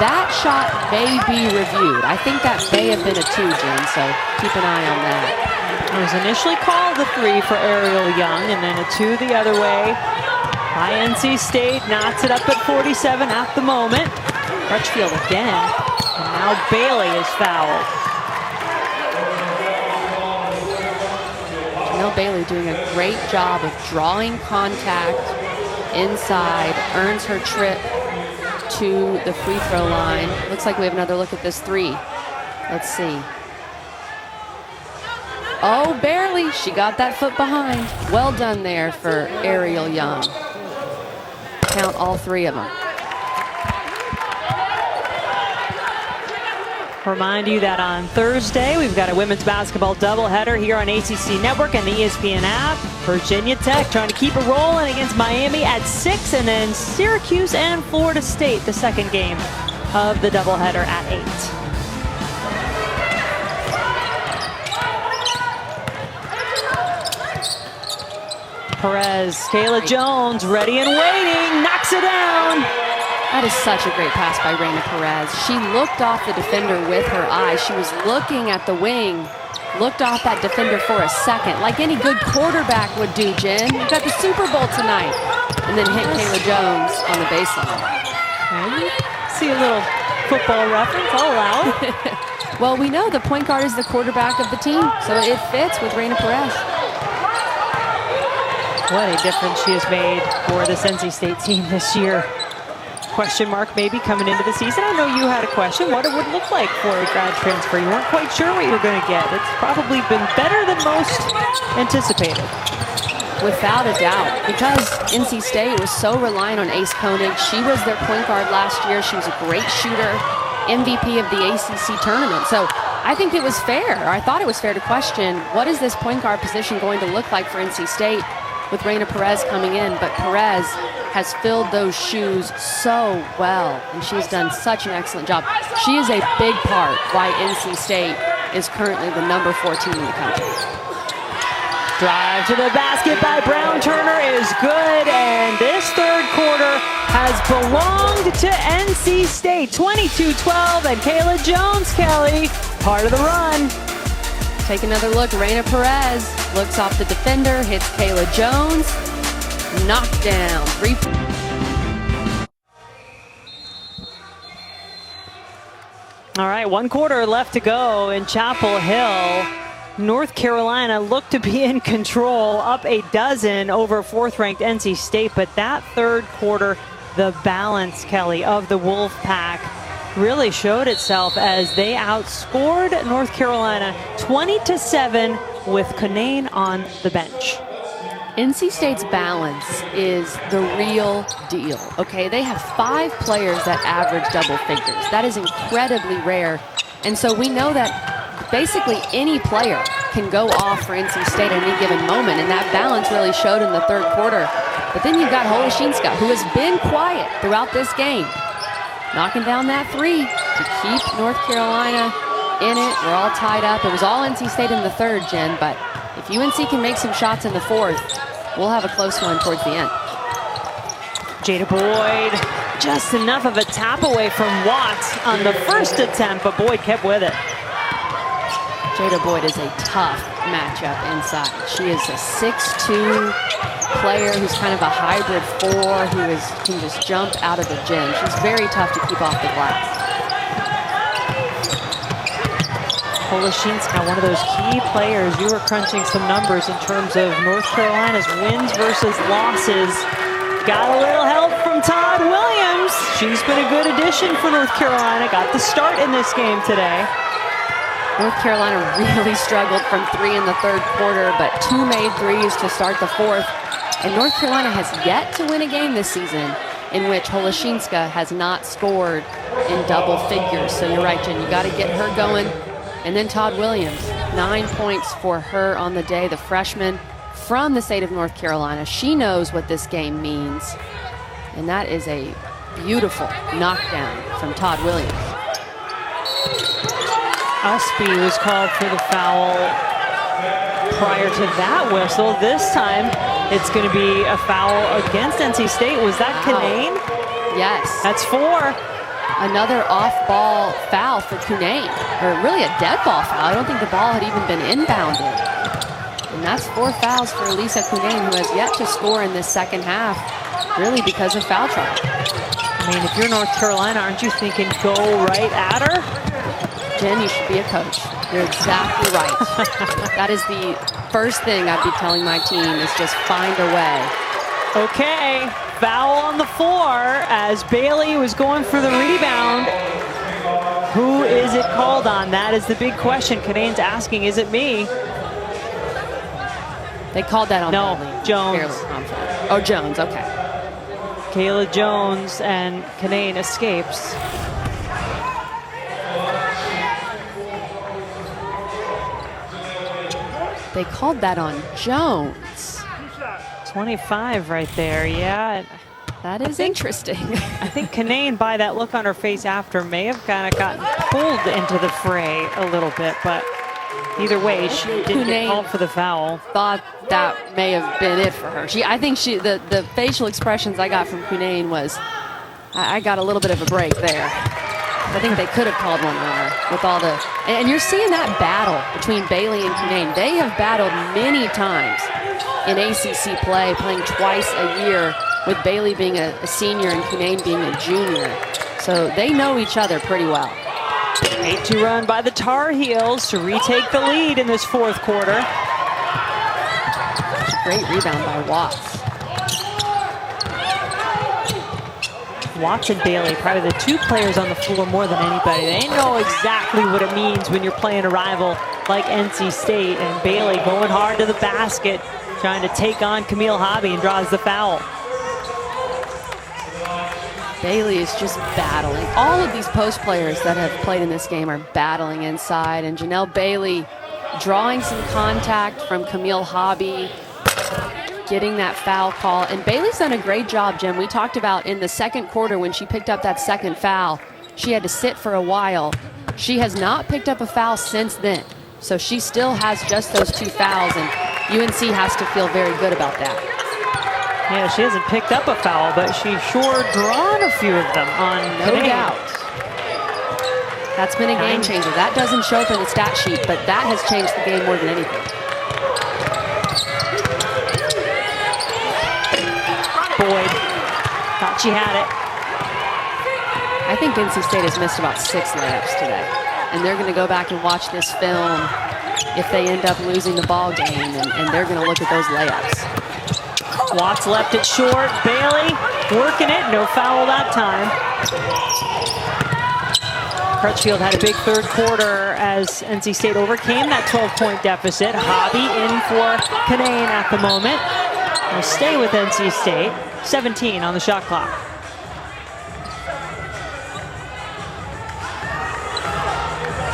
That shot may be reviewed. I think that may have been a 2, Jen, so keep an eye on that. It was initially called a 3 for Ariel Young, and then a 2 the other way. By NC State knots it up at 47 at the moment. Crutchfield again, and now Bailey is fouled. Janelle Bailey doing a great job of drawing contact inside, earns her trip to the free throw line. Looks like we have another look at this 3. Let's see. Oh, barely. She got that foot behind. Well done there for Ariel Young. Count all 3 of them. Remind you that on Thursday, we've got a women's basketball doubleheader here on ACC Network and the ESPN app. Virginia Tech trying to keep it rolling against Miami at 6, and then Syracuse and Florida State, the second game of the doubleheader at 8. Perez, Kayla Jones, ready and waiting, knocks it down. That is such a great pass by Raina Perez. She looked off the defender with her eyes. She was looking at the wing, looked off that defender for a second, like any good quarterback would do, Jen. You've got the Super Bowl tonight. And then hit Kayla Jones on the baseline. Okay. See a little football reference, I'll allow it. Well, we know the point guard is the quarterback of the team, so it fits with Raina Perez. What a difference she has made for this NC State team this year. Question mark maybe coming into the season. I know you had a question what it would look like for a grad transfer. You weren't quite sure what you were going to get. It's probably been better than most anticipated. Without a doubt, because NC State was so reliant on Ace Koenig. She was their point guard last year. She was a great shooter, MVP of the ACC tournament. So I think it was fair, or I thought it was fair to question, what is this point guard position going to look like for NC State with Raina Perez coming in? But Perez has filled those shoes so well, and she's done such an excellent job. She is a big part why NC State is currently the #4 team in the country. Drive to the basket by Brown Turner is good, and this third quarter has belonged to NC State. 22-12, and Kayla Jones, Kelly, part of the run. Take another look. Raina Perez looks off the defender, hits Kayla Jones. Knocked down. 3. All right, 1 quarter left to go in Chapel Hill. North Carolina looked to be in control, up a dozen over 4th-ranked NC State, but that third quarter, the balance, Kelly, of the Wolfpack really showed itself as they outscored North Carolina 20-7 with Kanane on the bench. NC State's balance is the real deal, okay? They have 5 players that average double figures. That is incredibly rare. And so we know that basically any player can go off for NC State at any given moment, and that balance really showed in the third quarter. But then you've got Holoshinska, who has been quiet throughout this game, knocking down that 3 to keep North Carolina in it. We're all tied up. It was all NC State in the third, Jen, but if UNC can make some shots in the fourth, we'll have a close one towards the end. Jada Boyd, just enough of a tap away from Watts on the first attempt, but Boyd kept with it. Jada Boyd is a tough matchup inside. She is a 6'2" player who's kind of a hybrid 4 who can just jump out of the gym. She's very tough to keep off the glass. Holoshinska, one of those key players. You were crunching some numbers in terms of North Carolina's wins versus losses. Got a little help from Todd Williams. She's been a good addition for North Carolina. Got the start in this game today. North Carolina really struggled from 3 in the third quarter, but 2 made threes to start the fourth. And North Carolina has yet to win a game this season in which Holoshinska has not scored in double figures. So you're right, Jen, you got to get her going. And then Todd Williams, 9 points for her on the day, the freshman from the state of North Carolina. She knows what this game means. And that is a beautiful knockdown from Todd Williams. Usby was called for the foul prior to that whistle. This time, it's going to be a foul against NC State. Was that Kanane? Yes. That's 4. Another off-ball foul for Kanane, or really a dead ball foul. I don't think the ball had even been inbounded. And that's 4 fouls for Elisa Kanane, who has yet to score in this second half, really because of foul trouble. I mean, if you're North Carolina, aren't you thinking go right at her? Jen, you should be a coach. You're exactly right. That is the first thing I'd be telling my team is just find a way. Okay, foul on the floor as Bailey was going for the rebound. Who is it called on? That is the big question. Kanane's asking, is it me? They called that on No, Bailey. Jones. Oh, Jones, okay. Kayla Jones, and Kanane escapes. They called that on Jones. 25 right there, yeah. That is interesting. I think Kanane, by that look on her face after, may have kind of gotten pulled into the fray a little bit, but Either way, she didn't get called for the foul. Thought that may have been it for her. I think the facial expressions I got from Cunane was, I got a little bit of a break there. I think they could have called one on her with all the, and you're seeing that battle between Bailey and Cunane. They have battled many times in ACC play, playing twice a year, with Bailey being a senior and Cunane being a junior. So they know each other pretty well. 8-2 run by the Tar Heels to retake the lead in this fourth quarter. Great rebound by Watts. Watts and Bailey, probably the two players on the floor more than anybody. They know exactly what it means when you're playing a rival like NC State. And Bailey going hard to the basket, trying to take on Camille Hobby, and draws the foul. Bailey is just battling. All of these post players that have played in this game are battling inside. And Janelle Bailey drawing some contact from Camille Hobby, getting that foul call. And Bailey's done a great job, Jim. We talked about in the second quarter when she picked up that second foul, she had to sit for a while. She has not picked up a foul since then. So she still has just those 2 fouls, and UNC has to feel very good about that. Yeah, she hasn't picked up a foul, but she's sure drawn a few of them on No doubt. That's been a game changer. That doesn't show up in the stat sheet, but that has changed the game more than anything. Boyd thought she had it. I think NC State has missed about 6 layups today. And they're going to go back and watch this film if they end up losing the ball game, and they're going to look at those layups. Watts left it short. Bailey working it. No foul that time. Crutchfield had a big third quarter as NC State overcame that 12-point deficit. Hobby in for Cunane at the moment. Will stay with NC State. 17 on the shot clock.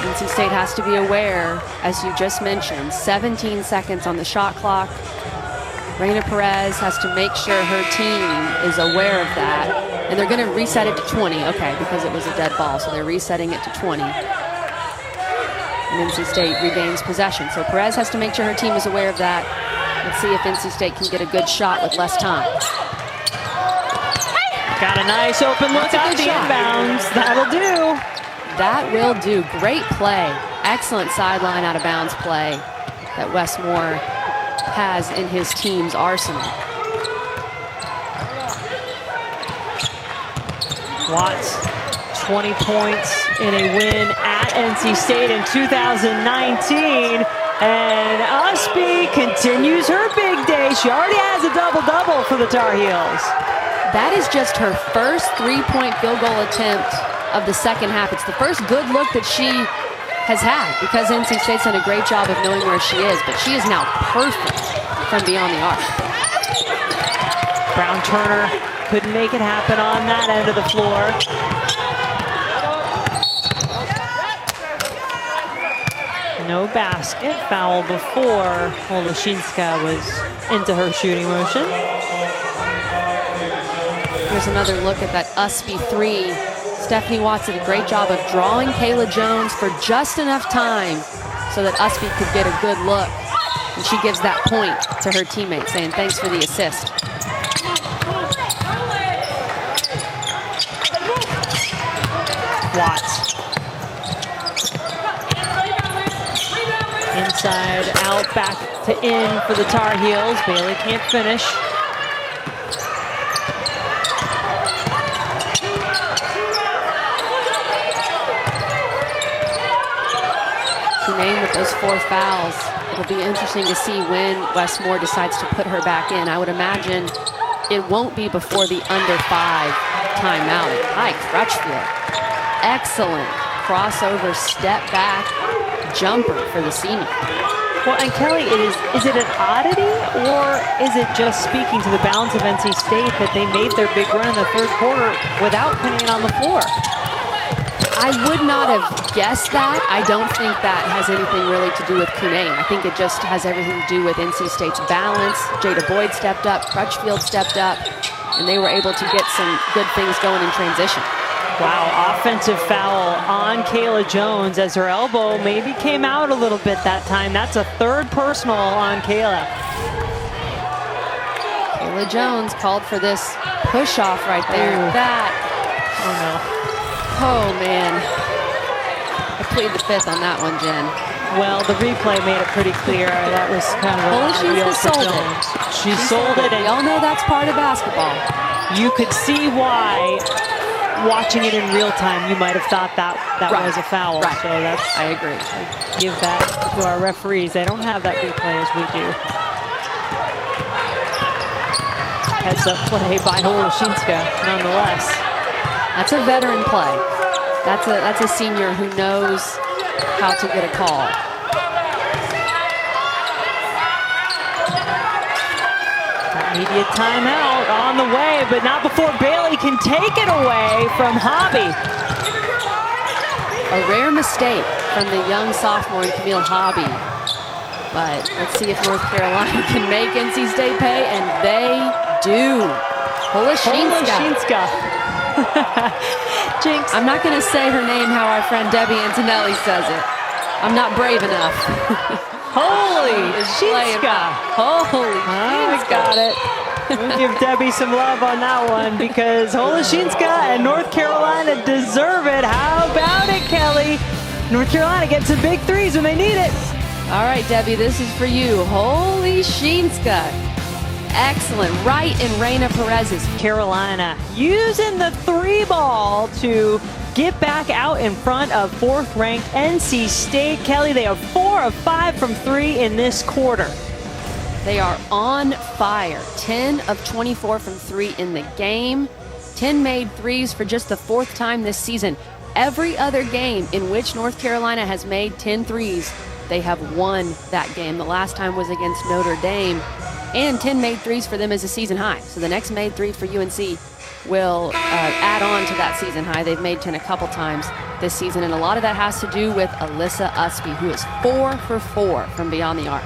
NC State has to be aware, as you just mentioned, 17 seconds on the shot clock. Reina Perez has to make sure her team is aware of that. And they're going to reset it to 20. Okay, because it was a dead ball, so they're resetting it to 20. And NC State regains possession. So Perez has to make sure her team is aware of that. Let's see if NC State can get a good shot with less time. Got a nice open look at the inbounds. That'll do. That will do. Great play. Excellent sideline out of bounds play that Wes Moore has in his team's arsenal. Watts, 20 points in a win at NC State in 2019. And Usby continues her big day. She already has a double-double for the Tar Heels. That is just her first 3-point field goal attempt of the second half. It's the first good look that she has had, because NC State's done a great job of knowing where she is, but she is now perfect from beyond the arc. Brown Turner couldn't make it happen on that end of the floor. No basket. Foul before Oleshinska was into her shooting motion. Here's another look at that Usby 3. Stephanie Watts did a great job of drawing Kayla Jones for just enough time so that Usby could get a good look. And she gives that point to her teammate, saying thanks for the assist. Watts. Inside, out, back to in for the Tar Heels. Bailey can't finish. Cunane with those 4 fouls. It'll be interesting to see when Wes Moore decides to put her back in. I would imagine it won't be before the under 5 timeout. Hi, Crutchfield. Excellent crossover step back jumper for the senior. Well, and Kelly, is it an oddity, or is it just speaking to the balance of NC State that they made their big run in the third quarter without Cunane on the floor? I would not have guessed that. I don't think that has anything really to do with Cunane. I think it just has everything to do with NC State's balance. Jada Boyd stepped up, Crutchfield stepped up, and they were able to get some good things going in transition. Wow, offensive foul on Kayla Jones as her elbow maybe came out a little bit that time. That's a third personal on Kayla. Kayla Jones called for this push off right there. Ooh. That. Oh no. Oh man. I plead the fifth on that one, Jen. Well, the replay made it pretty clear. That was kind of Well, she sold it. She sold it. And we all know that's part of basketball. you could see why, watching it in real time, you might have thought that was a foul. Right. So that's, I agree. I give that to our referees. They don't have that replay as we do. Heads up play by Holoshinska, nonetheless. That's a veteran play. That's a senior who knows how to get a call. Immediate timeout on the way, but not before Bailey can take it away from Hobby. A rare mistake from the young sophomore Camille Hobby. But let's see if North Carolina can make NC State pay, and they do. Holoshinska. Jinx. I'm not going to say her name how our friend Debbie Antonelli says it. I'm not brave enough. Holy Shinska. Holy I got it. We'll give Debbie some love on that one because Holoshinska and North Carolina deserve it. How about it, Kelly? North Carolina gets some big threes when they need it. All right, Debbie, this is for you. Holoshinska. Excellent. Right in Reina Perez's. Carolina using the three ball to get back out in front of fourth-ranked NC State. Kelly, they are 4 of 5 from 3 in this quarter. They are on fire. 10 of 24 from 3 in the game. 10 made threes for just the 4th time this season. Every other game in which North Carolina has made 10 threes, they have won that game. The last time was against Notre Dame. And 10 made threes for them is a season high. So the next made three for UNC will add on to that season high. They've made 10 a couple times this season, and a lot of that has to do with Alyssa Usby, who is 4 for 4 from beyond the arc.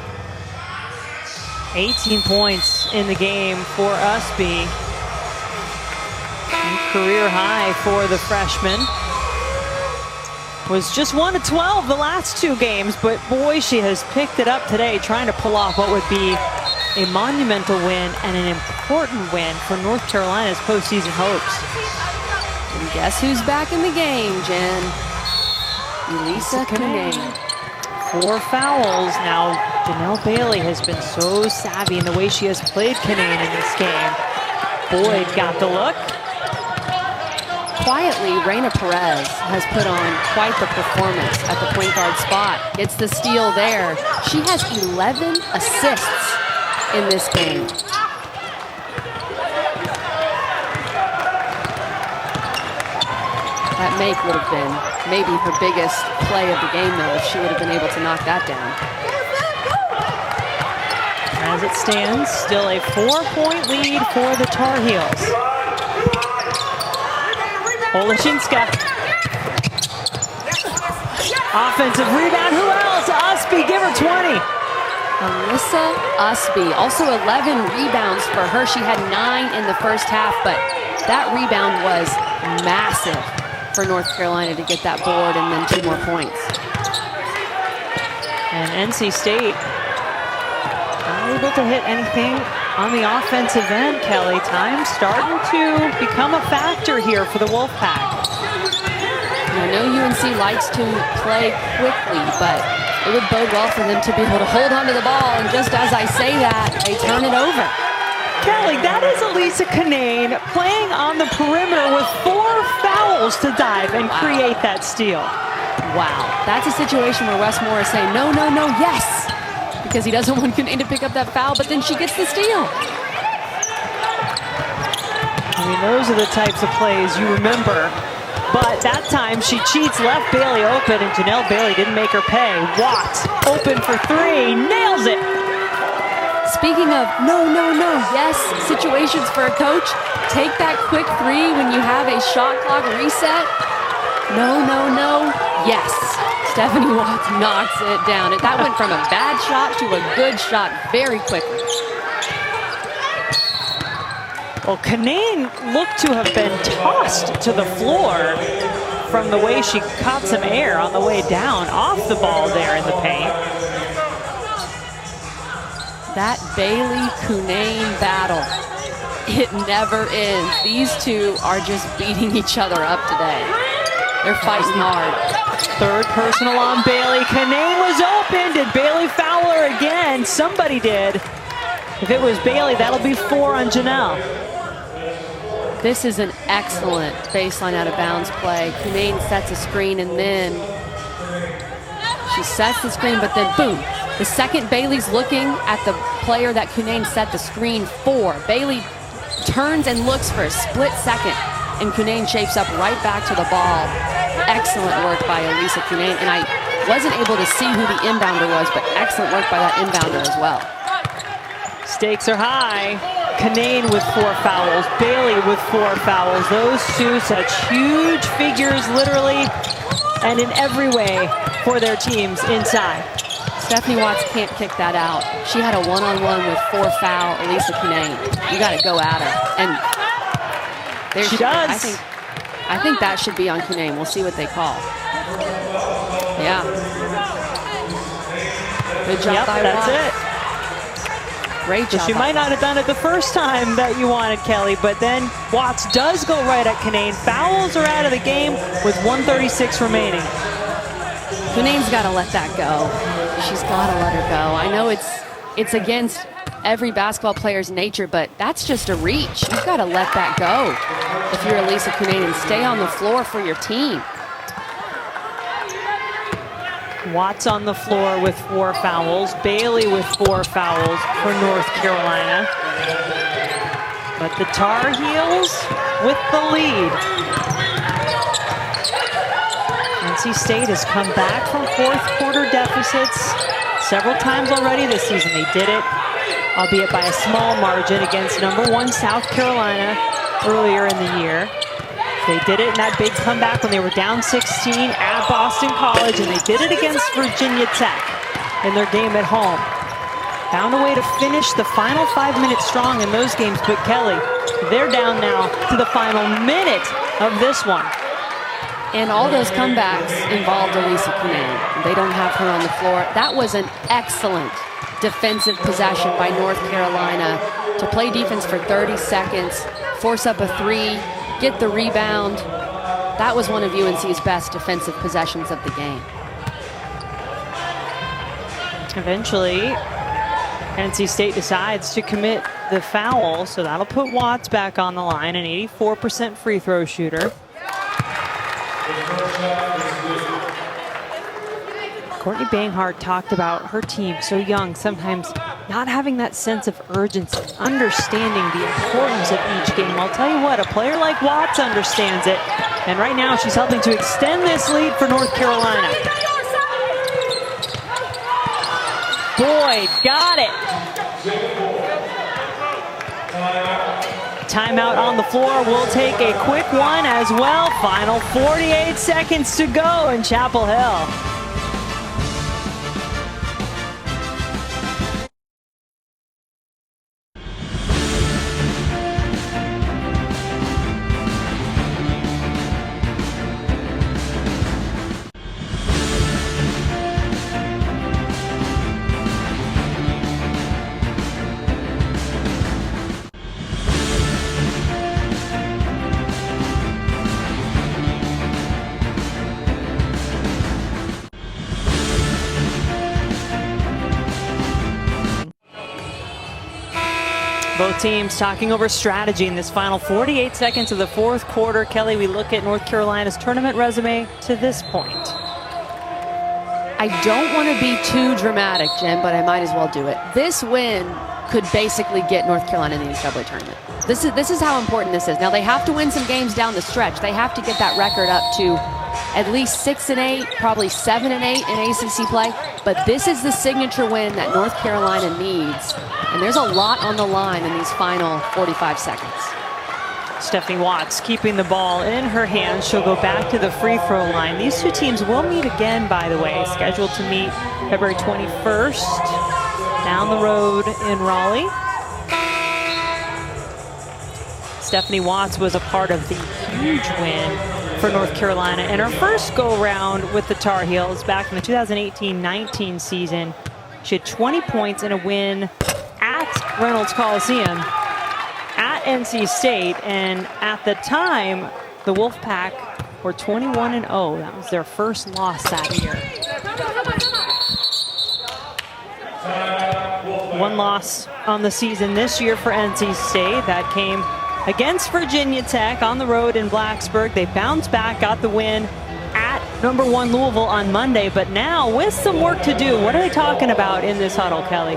18 points in the game for Usby. Career high for the freshman. Was just 1 of 12 the last 2 games, but boy, she has picked it up today, trying to pull off what would be a monumental win and an important win for North Carolina's postseason hopes. And guess who's back in the game, Jen? Elisa Kinane. 4 fouls. Now, Janelle Bailey has been so savvy in the way she has played Kinane in this game. Boyd got the look. Quietly, Reina Perez has put on quite the performance at the point guard spot. Gets the steal there. She has 11 assists in this game. That make would have been maybe her biggest play of the game, though, if she would have been able to knock that down. As it stands, still a 4-point lead for the Tar Heels. Holoshinska. Offensive rebound. Who else? Usby, give her 20. Alyssa Usby, also 11 rebounds for her. She had 9 in the first half, but that rebound was massive for North Carolina to get that board and then 2 more points. And NC State not able to hit anything on the offensive end, Kelly. Time starting to become a factor here for the Wolfpack. I know UNC likes to play quickly, but it would bode well for them to be able to hold onto the ball, and just as I say that, they turn it over. Kelly, that is Elisa Kinane playing on the perimeter with 4 fouls to dive and create that steal. Wow, that's a situation where Wes Moore is saying, no, no, no, yes, because he doesn't want Kinane to pick up that foul, but then she gets the steal. I mean, those are the types of plays you remember. But that time she cheats, left Bailey open, and Janelle Bailey didn't make her pay. Watt open for 3, nails it. Speaking of no, no, no, yes situations for a coach, take that quick 3 when you have a shot clock reset. No, no, no, yes. Stephanie Watts knocks it down. That went from a bad shot to a good shot very quickly. Well, Canaan looked to have been tossed to the floor from the way she caught some air on the way down off the ball there in the paint. That Bailey-Cunane battle, it never ends. These two are just beating each other up today. They're fighting hard. Third personal on Bailey. Canaan was open. Did Bailey foul her again? Somebody did. If it was Bailey, that'll be 4 on Janelle. This is an excellent baseline out of bounds play. Cunane sets a screen and then she sets the screen, but then boom. The second Bailey's looking at the player that Cunane set the screen for, Bailey turns and looks for a split second, and Cunane shapes up right back to the ball. Excellent work by Elisa Cunane, and I wasn't able to see who the inbounder was, but excellent work by that inbounder as well. Stakes are high. Cunane with 4 fouls, Bailey with 4 fouls. Those two such huge figures literally and in every way for their teams inside. Stephanie Watts can't kick that out. She had a one-on-one with 4 foul Elisa Cunane. You got to go at her, and there she does. I think that should be on Cunane. We'll see what they call. Yeah. Good job by that's Watts. it. Great job. She might not have done it the first time that you wanted, Kelly, but then Watts does go right at Cunane. Fouls are out of the game with 1:36 remaining. Cunane's got to let that go. She's got to let her go. I know it's against every basketball player's nature, but that's just a reach. You've got to let that go if you're Elisa Cunane and stay on the floor for your team. Watts on the floor with 4 fouls. Bailey with 4 fouls for North Carolina. But the Tar Heels with the lead. NC State has come back from 4th quarter deficits several times already this season. They did it, albeit by a small margin, against #1 South Carolina earlier in the year. They did it in that big comeback when they were down 16 at Boston College, and they did it against Virginia Tech in their game at home. Found a way to finish the final 5 minutes strong in those games, but Kelly, they're down now to the final minute of this one. And all those comebacks involved Elisa Cunane. They don't have her on the floor. That was an excellent defensive possession by North Carolina to play defense for 30 seconds, force up a 3, get the rebound. That was one of UNC's best defensive possessions of the game. Eventually, NC State decides to commit the foul, so that'll put Watts back on the line, an 84% free throw shooter. Courtney Banghart talked about her team, so young, sometimes not having that sense of urgency, understanding the importance of each game. I'll tell you what, a player like Watts understands it, and right now she's helping to extend this lead for North Carolina. Boyd got it. Timeout on the floor. We'll take a quick one as well. Final 48 seconds to go in Chapel Hill. Both teams talking over strategy in this final 48 seconds of the 4th quarter. Kelly, we look at North Carolina's tournament resume to this point. I don't want to be too dramatic, Jen, but I might as well do it. This win could basically get North Carolina in the NCAA tournament. This is how important this is. Now, they have to win some games down the stretch. They have to get that record up to at least 6-8, probably 7-8 in ACC play. But this is the signature win that North Carolina needs. And there's a lot on the line in these final 45 seconds. Stephanie Watts keeping the ball in her hands. She'll go back to the free throw line. These two teams will meet again, by the way, scheduled to meet February 21st down the road in Raleigh. Stephanie Watts was a part of the huge win for North Carolina in her first go-round with the Tar Heels back in the 2018-19 season. She had 20 points in a win at Reynolds Coliseum at NC State, and at the time, the Wolfpack were 21-0. That was their first loss that year. One loss on the season this year for NC State. That came against Virginia Tech on the road in Blacksburg. They bounced back, got the win at #1 Louisville on Monday, but now with some work to do. What are they talking about in this huddle, Kelly?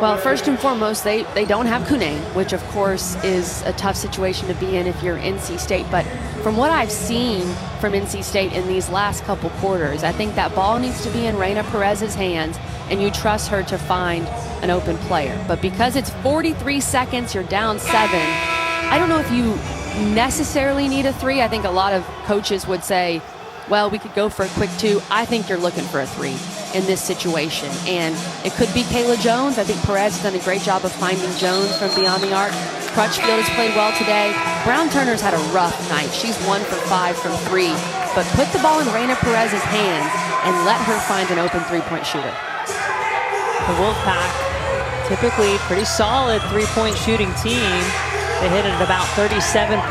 Well, first and foremost, they don't have Kunane, which of course is a tough situation to be in if you're NC State. But from what I've seen from NC State in these last couple quarters, I think that ball needs to be in Reina Perez's hands, and you trust her to find an open player. But because it's 43 seconds, you're down 7. I don't know if you necessarily need a 3. I think a lot of coaches would say, well, we could go for a quick 2. I think you're looking for a 3 in this situation. And it could be Kayla Jones. I think Perez has done a great job of finding Jones from beyond the arc. Crutchfield has played well today. Brown Turner's had a rough night. She's 1 for 5 from 3. But put the ball in Reina Perez's hands and let her find an open 3-point shooter. The Wolfpack, typically pretty solid 3-point shooting team. They hit it at about 37%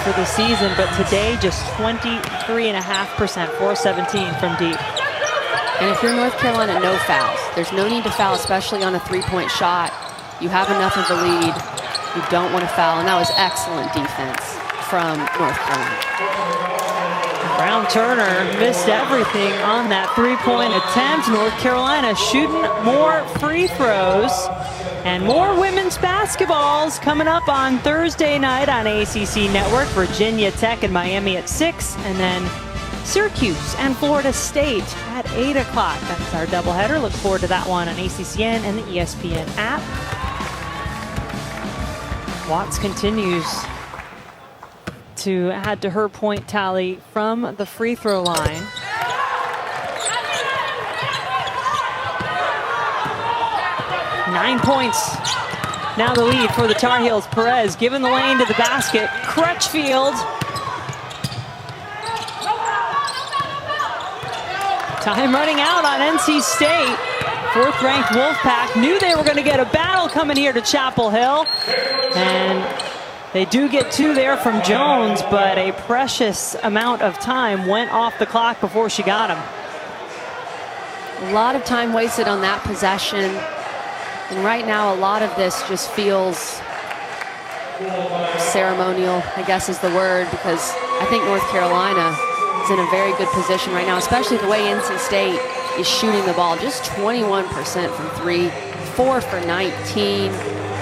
for the season, but today just 23.5%, 417 from deep. And if you're North Carolina, no fouls. There's no need to foul, especially on a 3-point shot. You have enough of a lead. You don't want to foul, and that was excellent defense from North Carolina. Brown Turner missed everything on that 3-point attempt. North Carolina shooting more free throws. And more women's basketballs coming up on Thursday night on ACC Network. Virginia Tech and Miami at 6. And then Syracuse and Florida State at 8 o'clock. That's our doubleheader. Look forward to that one on ACCN and the ESPN app. Watts continues to add to her point tally from the free throw line. Nine points. Now the lead for the Tar Heels. Perez giving the lane to the basket. Crutchfield. Time running out on NC State. 4th-ranked Wolfpack knew they were going to get a battle coming here to Chapel Hill. And they do get 2 there from Jones, but a precious amount of time went off the clock before she got him. A lot of time wasted on that possession. And right now, a lot of this just feels ceremonial, I guess is the word, because I think North Carolina is in a very good position right now, especially the way NC State is shooting the ball. Just 21% from 3, 4 for 19.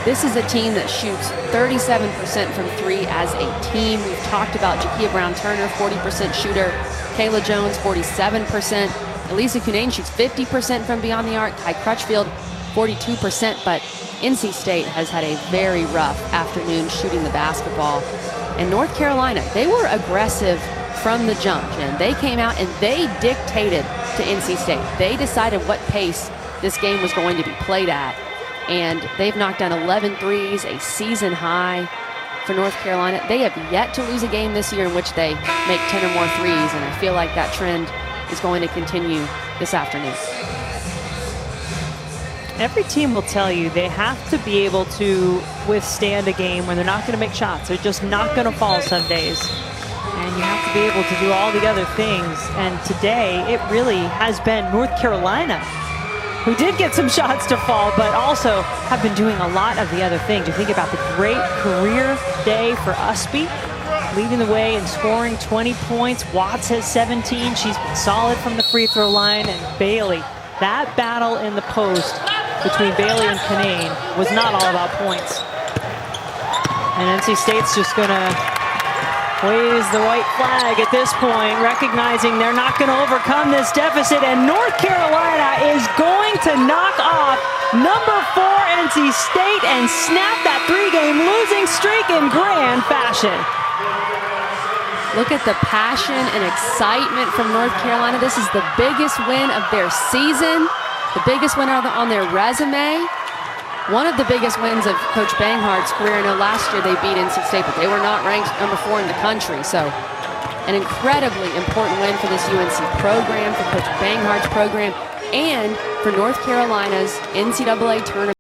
This is a team that shoots 37% from 3 as a team. We've talked about Jakia Brown-Turner, 40% shooter. Kayla Jones, 47%. Elisa Kunane shoots 50% from beyond the arc. Ty Crutchfield, 42%, but NC State has had a very rough afternoon shooting the basketball. And North Carolina, they were aggressive from the jump, and they came out and they dictated to NC State. They decided what pace this game was going to be played at, and they've knocked down 11 threes, a season high for North Carolina. They have yet to lose a game this year in which they make 10 or more threes, and I feel like that trend is going to continue this afternoon. Every team will tell you they have to be able to withstand a game where they're not going to make shots. They're just not going to fall some days. And you have to be able to do all the other things. And today, it really has been North Carolina who did get some shots to fall, but also have been doing a lot of the other things. You think about the great career day for Usby, leading the way in scoring 20 points. Watts has 17. She's been solid from the free throw line. And Bailey, that battle in the post between Bailey and Kunane was not all about points. And NC State's just going to waves the white flag at this point, recognizing they're not going to overcome this deficit. And North Carolina is going to knock off number 4 NC State and snap that 3-game losing streak in grand fashion. Look at the passion and excitement from North Carolina. This is the biggest win of their season, the biggest win on their resume. one of the biggest wins of Coach Banghart's career. I know last year they beat NC State, but they were not ranked number 4 in the country. So an incredibly important win for this UNC program, for Coach Banghart's program, and for North Carolina's NCAA tournament.